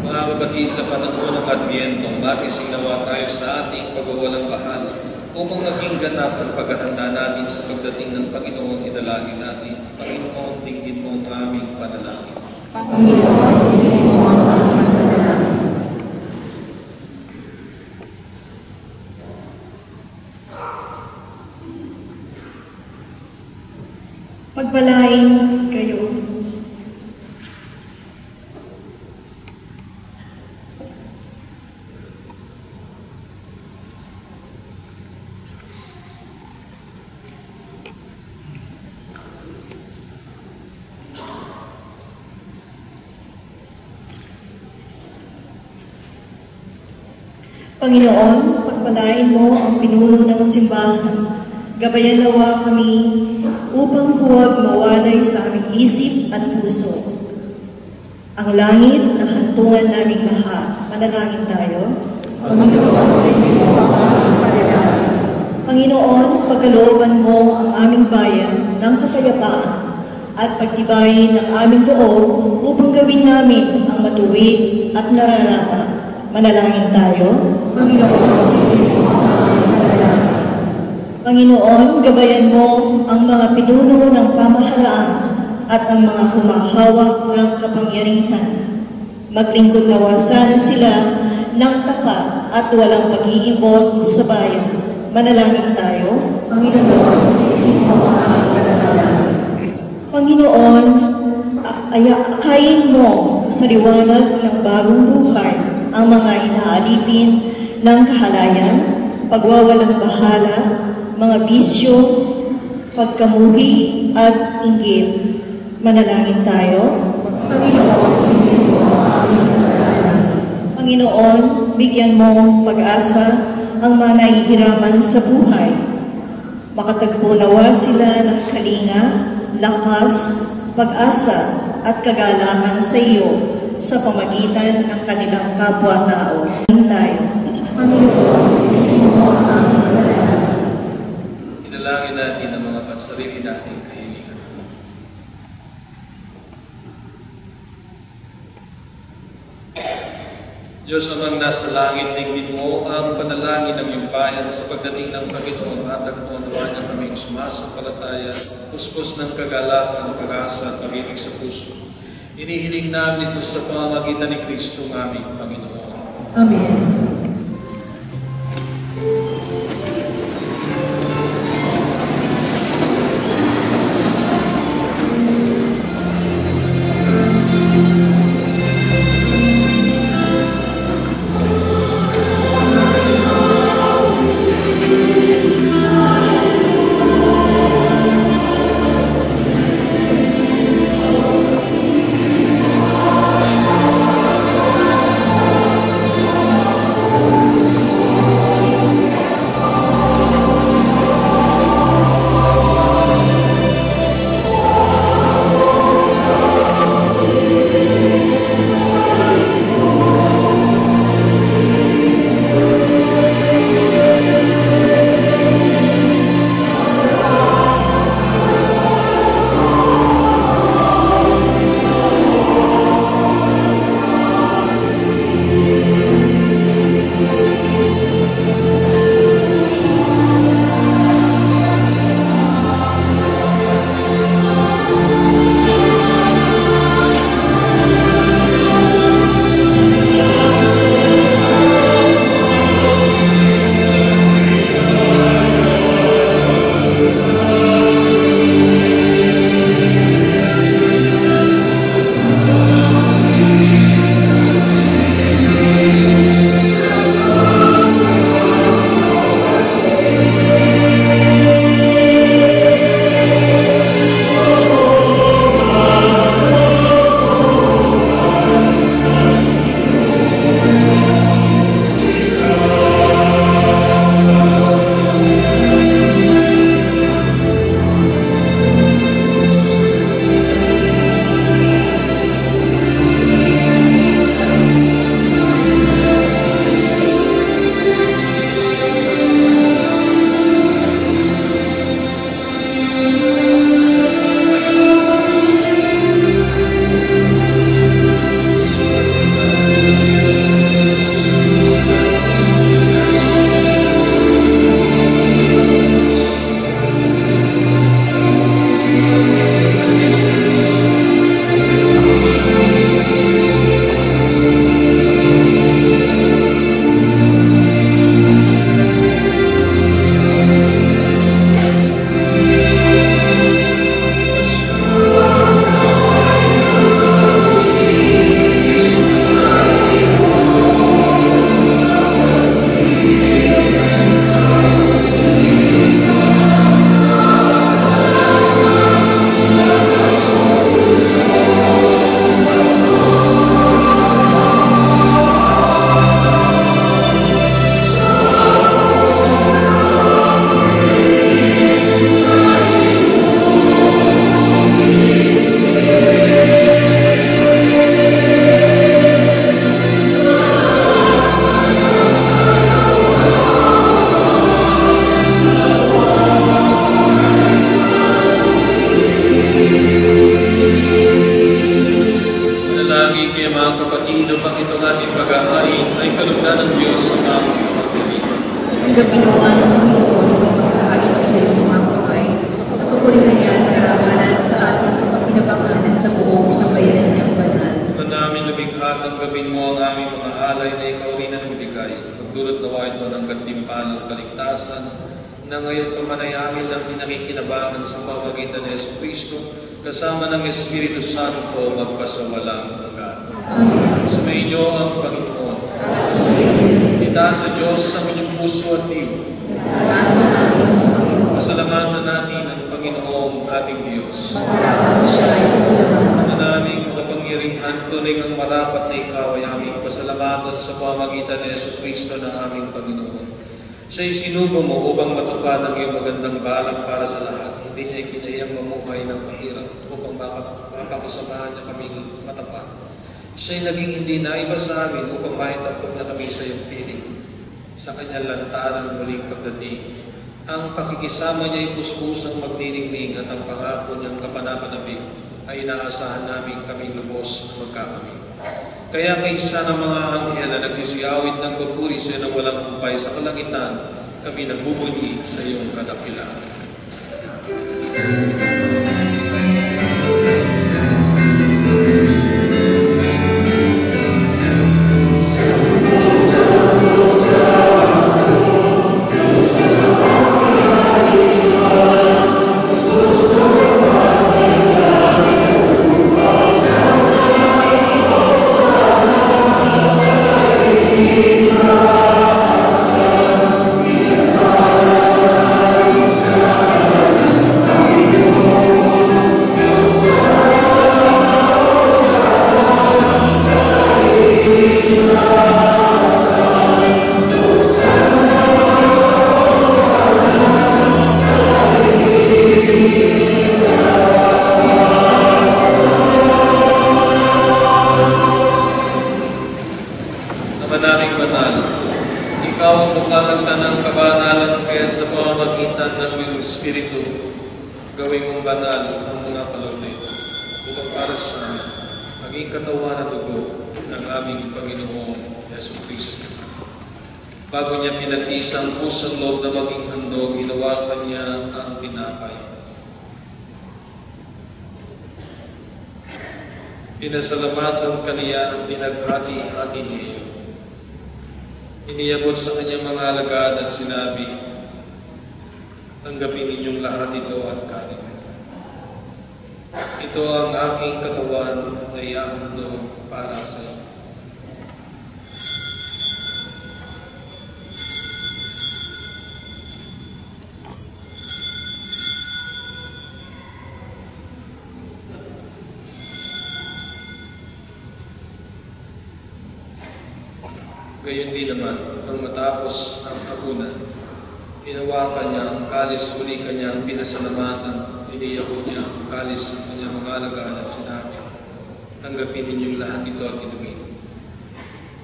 Mga kapatid, sa panahon ng Adviento, magising nawa tayo sa ating pagwawalang bahala upang maging ganap ang paghahanda natin sa pagdating ng Panginoon. Idalangin natin, Panginoon, tingin mo ang aming panalangin. Panginoon, tingin mo ang aming panalangin. Pagpalain kayo. Panginoon, pagpalain mo ang pinuno ng simbahan. Gabayan nawa kami upang huwag mawalay sa aming isip at puso ang langit na hantungan naming lahat. Manalangin tayo. Panginoon, tingin mo ang aming panalangin. Panginoon, pagkalooban mo ang aming bayan ng kapayapaan at pagtibayin ng aming loob upang gawin namin ang matuwid at nararapat. Manalangin tayo. Panginoon, tingin mo ang aming panalangin. Panginoon, gabayan mo ang mga pinuno ng pamahalaan at ang mga humahawak ng kapangyarihan. Maglingkod nawa sana sila ng tapat at walang pag-iibot sa bayan. Manalangin tayo. Panginoon, tingin mo ang aming panalangin. Panginoon, akayin mo sa liwanag ng bagong buhay ang mga inaalipin ng kahalayan, pagwawalang bahala, mga bisyo, pagkamuhi at inggit. Manalangin tayo. Panginoon, tingin mo ang aming panalangin. Panginoon, bigyan mo pag-asa ang mga nahihiraman sa buhay. Makatagpo nawa sila ng kalinga, lakas, pag-asa at kagalakan sa iyo sa pamagitan ng kanilang kapwa-tao. Tayo. Panginoon, tingin mo ang aming panalangin. Idalangin natin ang mga pansarili nating kahilingan. Diyos amang nasa langit, tingin mo ang panalangin ng iyong bayan sa pagdating ng Panginoon at nagtutunan niya kaming sumasampalataya, puspos ng kagalakan, pag-asa at pag-ibig sa puso. Inihiling namin ito sa pamamagitan ni Kristo aming Panginoon. Amen. Pinapinuan ng Panginoon ang pagkahain sa iyong mga kamay, sa kabulihan karamanan sa ating kapakinabanganan sa buong sambayan niyang banal. Manaming lumikha ang gabing mo ang aming mga alay na ikaw rin ang nagbigay. Pagdulot nawa ito ng gantimpalang kaligtasan na ngayon pamanay amin ang pinakikinabangan sa pamamagitan ni Yesu Cristo kasama ng Espiritu Santo magpasawalang hanggan. Amen. Sumainyo ang Panginoon. Itaas sa Diyos ang inyong puso at tibo. Pasalamatan natin ang Panginoong ating Diyos. Manaming makapangyarihan, tunay ang marapat na ikaw ay aming pasalamatan sa pamamagitan ni Yesu Cristo na aming Panginoon. Siya'y sinubo mo upang matupad ang iyong magandang balak para sa lahat. Hindi niya ikinayang mamuhay ng mahirap upang mapakasamahan niya kaming matapat. Siya'y naging hindi naiba sa amin upang maitampok na kami sa iyong piling. Sa kanyang lantaran muling pagdating, ang pakikisama niya ay puspusang magniningning at ang pangako niyang kapanapanabik ay inaasahan namin kaming lubos na magkakamit. Kaya kaysa ng mga anghel na nagsisiyawit ng papuri sa ng walang humpay sa kalangitan, kami nagbubunyi sa iyong kadakilaan. Bago niya pinagtiis ang pusang loob na maging handog, hinawakan niya ang tinapay. Pinasalamatan kaniya, pinaghati-hati niya. Iniabot sa kanyang mga alagad at sinabi, tanggapin ninyong lahat ito at kanin. Ito ang aking katawan na iahandog para sa iyo. Gayon din naman, nang matapos ang hapunan, hinawakan niya ang kalis, muli kanyang pinasalamatan, iniyabot niya ang kalis sa kanyang mga alagad at sinabi, tanggapin ninyong lahat ito at inumin.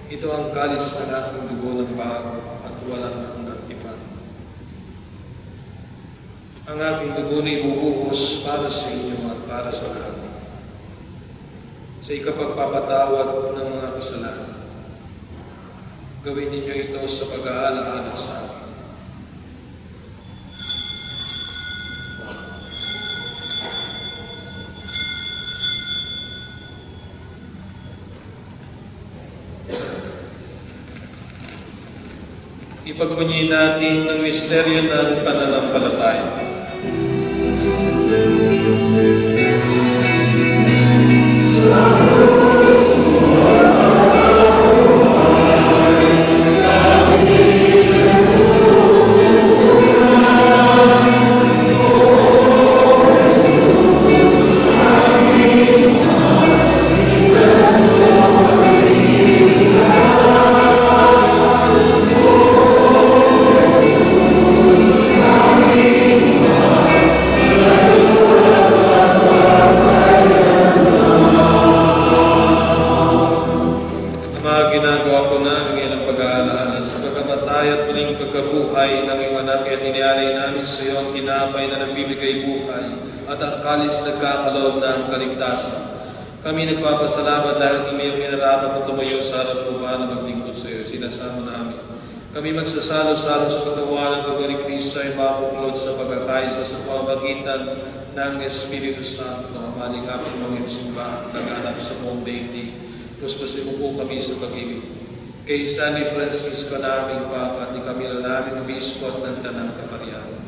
Ito ang kalis ng aking dugo ng bago at walang hanggang tipan. Ang aking dugo na ibubuhos para sa inyo at para sa lahat, sa ikapagpapatawad ng mga kasalanan. Gawin ninyo ito sa pag-aalaala sa akin. Ipagpunyi natin ang misteryo ng pananampalataya. Kami nagpapasalamat dahil kami ang minarapat na tumayo sa harap mo para maglingkod sa iyo. Sinasama namin. Kami magsasalo-salo sa katawan ng dugo ni Kristo ay mapuklod sa pagkakaisa sa pamamagitan ng Espiritu Santo. Maligapin mo yung simbahan, naganap sa buong daigdig. Puspusin mo po kami sa pag-ibig. Kay San Francisco naming Papa at ni Camilo naming Obispo at ng Tanang Kaparian.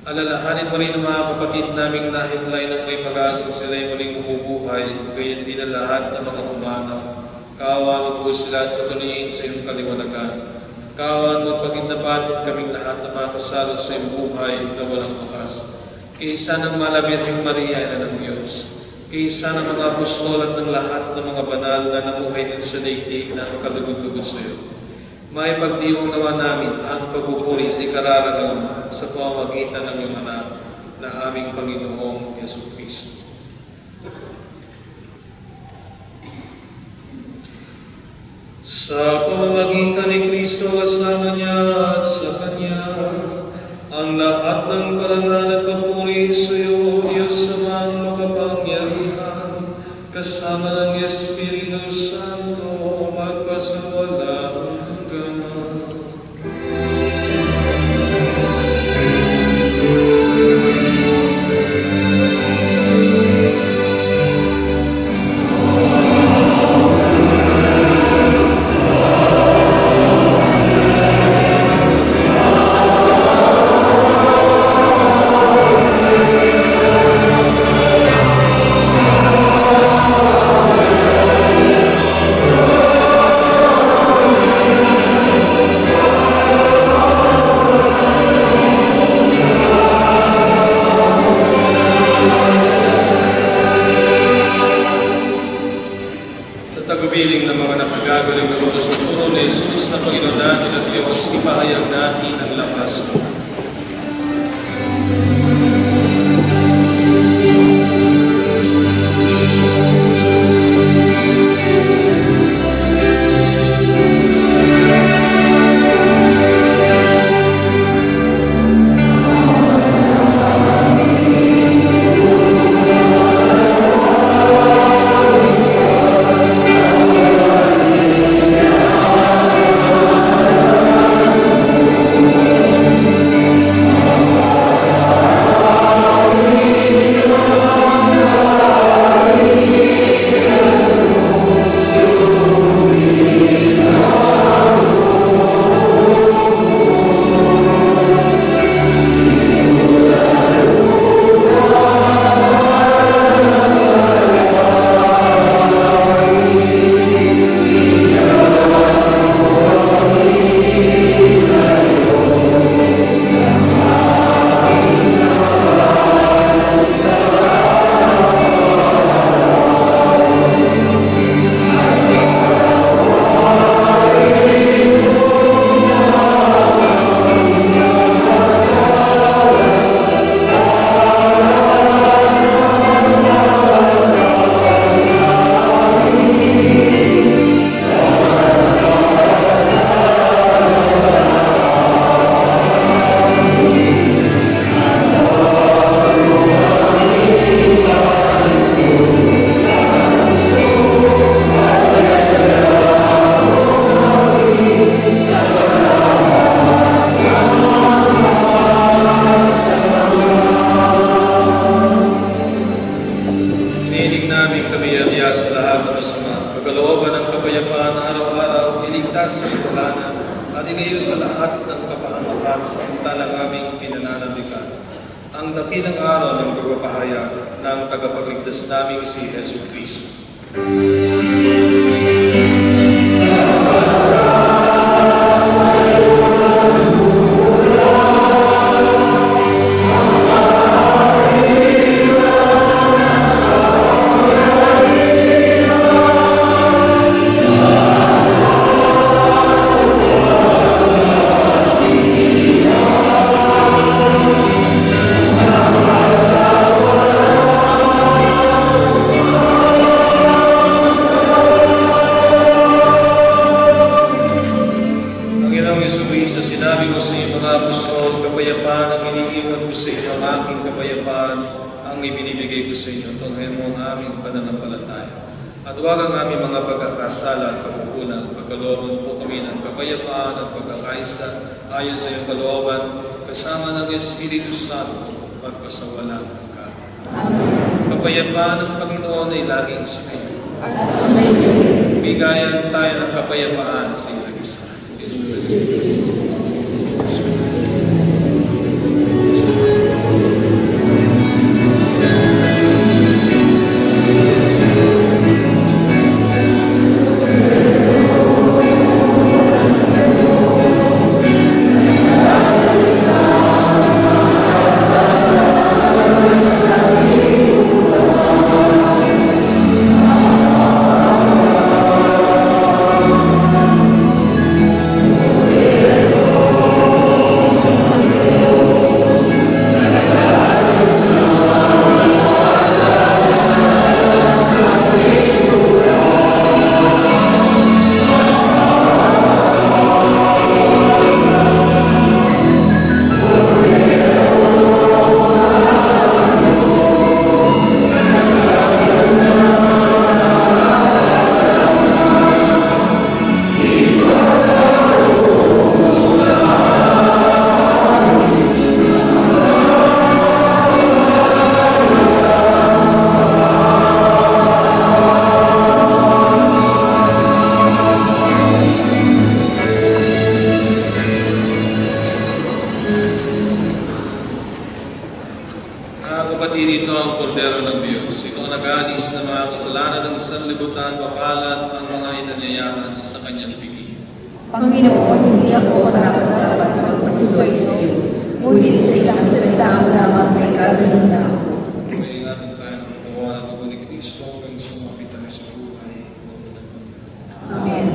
Alalahanin mo rin ang mga kapatid naming nahimlay ng may pag-asang sila'y muling bumubuhay, gayon din ang lahat ng mga humanaw. Kaawaan mo po sila at patuloyin sa iyong kaliwanagan. Kaawaan mo at pagkindapatin kaming lahat na makasalo sa iyong buhay na walang wakas. Kaisa ng Malabirhing Maria na ng Diyos. Kaisa ng mga apostol at ng lahat ng mga banal na namuhay dito sa daigdig na makalugod-lugod sa iyo. May pagdiwang naman namin ang pagpupuri sa ikararagal sa pamamagitan ng iyong anak na aming Panginoong Jesucristo. Sa pamamagitan ni Kristo kasama niya at sa Kanya, ang lahat ng parangal at papuri sa iyo, Diyos Amang makapangyarihan, kasama ng Espiritu Santo, magpasawalang namin at Diyos, ipahayag natin ang lakas mo. Panginoon, hindi ako karapat-dapat na magpatuloy sa iyo. Ngunit sa isang salita mo lamang ay gagaling na ako. Ingatan tayo ng katawan at dugo ni Kristo hanggang sumapit tayo sa buhay. Amen.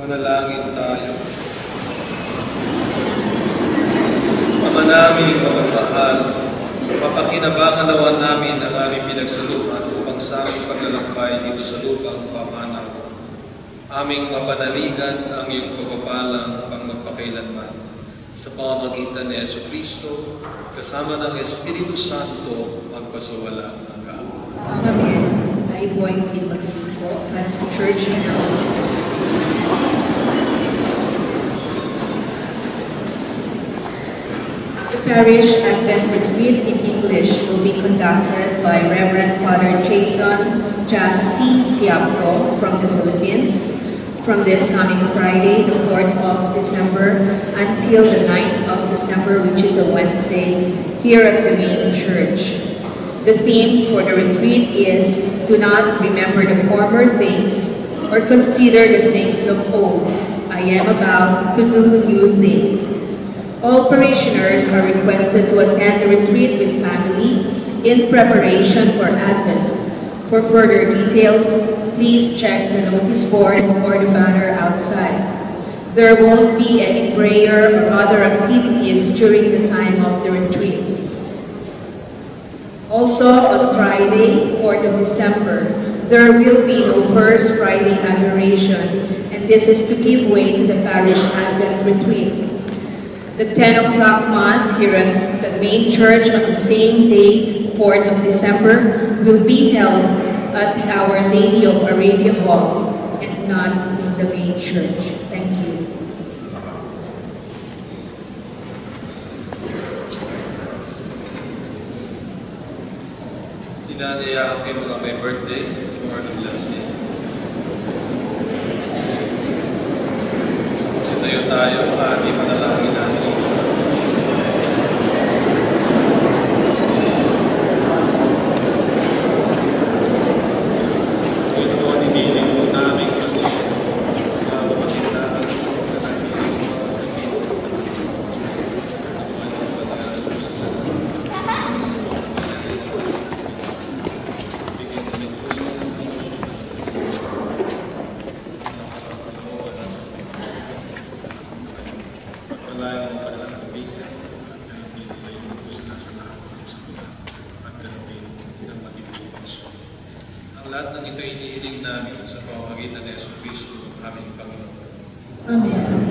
Manalangin tayo. Ama namin, mapagmahal, papakinabangan nawa namin ang aming pinagsaluhan upang sa aming paglalakbay dito sa lupang pamanaw. Aming mapanaligan ang iyong pagpapalang pang magpakailanman sa pamamagitan ni Jesucristo, kasama ng Espiritu Santo, magpasawala hanggang. Amen. Tayo po ay magsipo para sa church announcements. The parish Advent Retreat in English will be conducted by Reverend Father Jason Jasti Siapco from the Philippines from this coming Friday, the 4th of December, until the 9th of December, which is a Wednesday, here at the main church. The theme for the retreat is, "Do not remember the former things, or consider the things of old. I am about to do a new thing." All parishioners are requested to attend the retreat with family in preparation for Advent. For further details, please check the notice board or the banner outside. There won't be any prayer or other activities during the time of the retreat. Also, on Friday, 4th of December, there will be no First Friday adoration, and this is to give way to the parish Advent retreat. The 10 o'clock Mass here at the main church on the same date, 4th of December, will be held at the Our Lady of Arabia Hall and not in the main church. Thank you. Inanayaan kayo mga may birthday for the blessing. Sitayo tayo, ating manalangin natin. Lahat ng ito inihiling namin sa pamamagitan ni Jesucristo, aming Panginoon. Amen.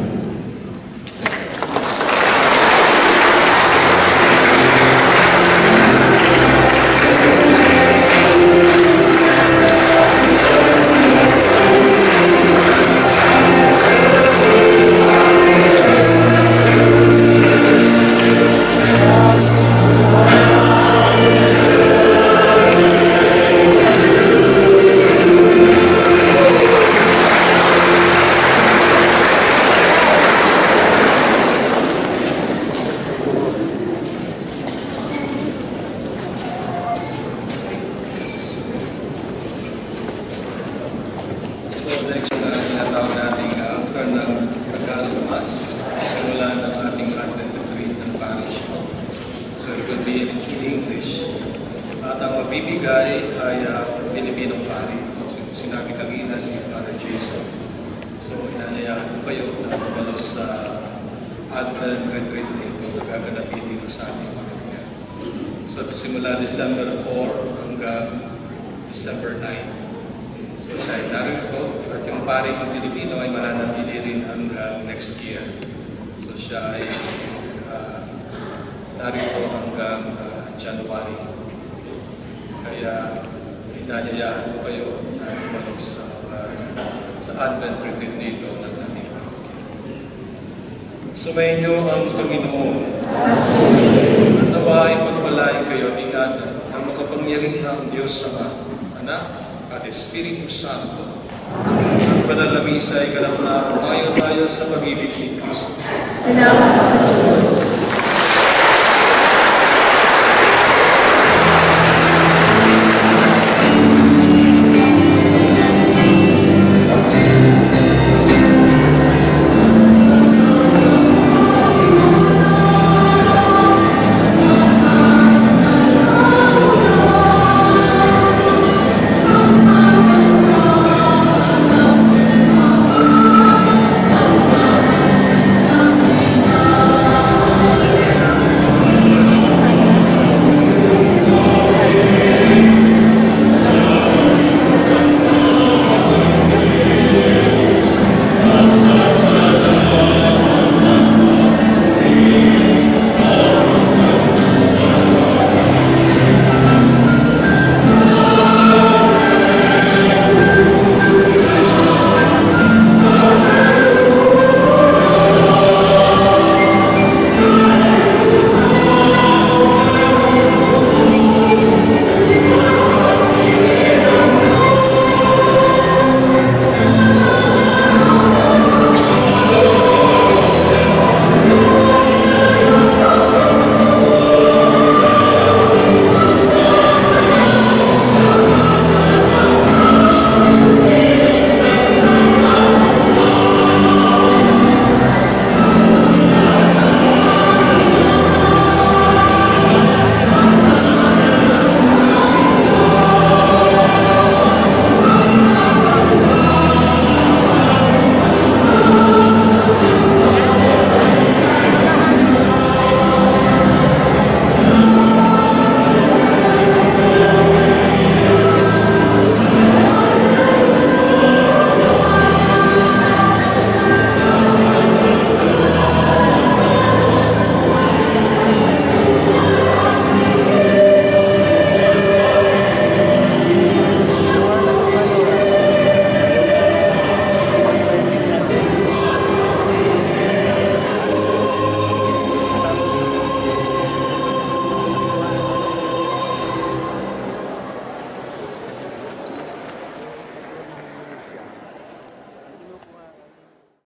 Bibigay ay Pilipinong pari. Sinabi kanina si Father Jason. So, inanayaan ko kayo na mabalos sa Advent Retreat nito na gaganapin dito sa ating pamilya. So, simula December 4 hanggang December 9. So, siya ay narito at yung pari ng Pilipino ay mananatili rin hanggang next year. So, siya ay narito hanggang January. Kaya inayayaan ko kayo na tumalog sa Advent Retreat dito ng ating pamilya. Sumayin niyo ang Panginoon. At nawa ay pagpalain kayo, ingatan ang makapangyarihang Diyos Ama, Anak at Espiritu Santo. Ang banal na misa ay ganap na tayo sa pag-ibig ni Kristo. Salamat sa Diyos.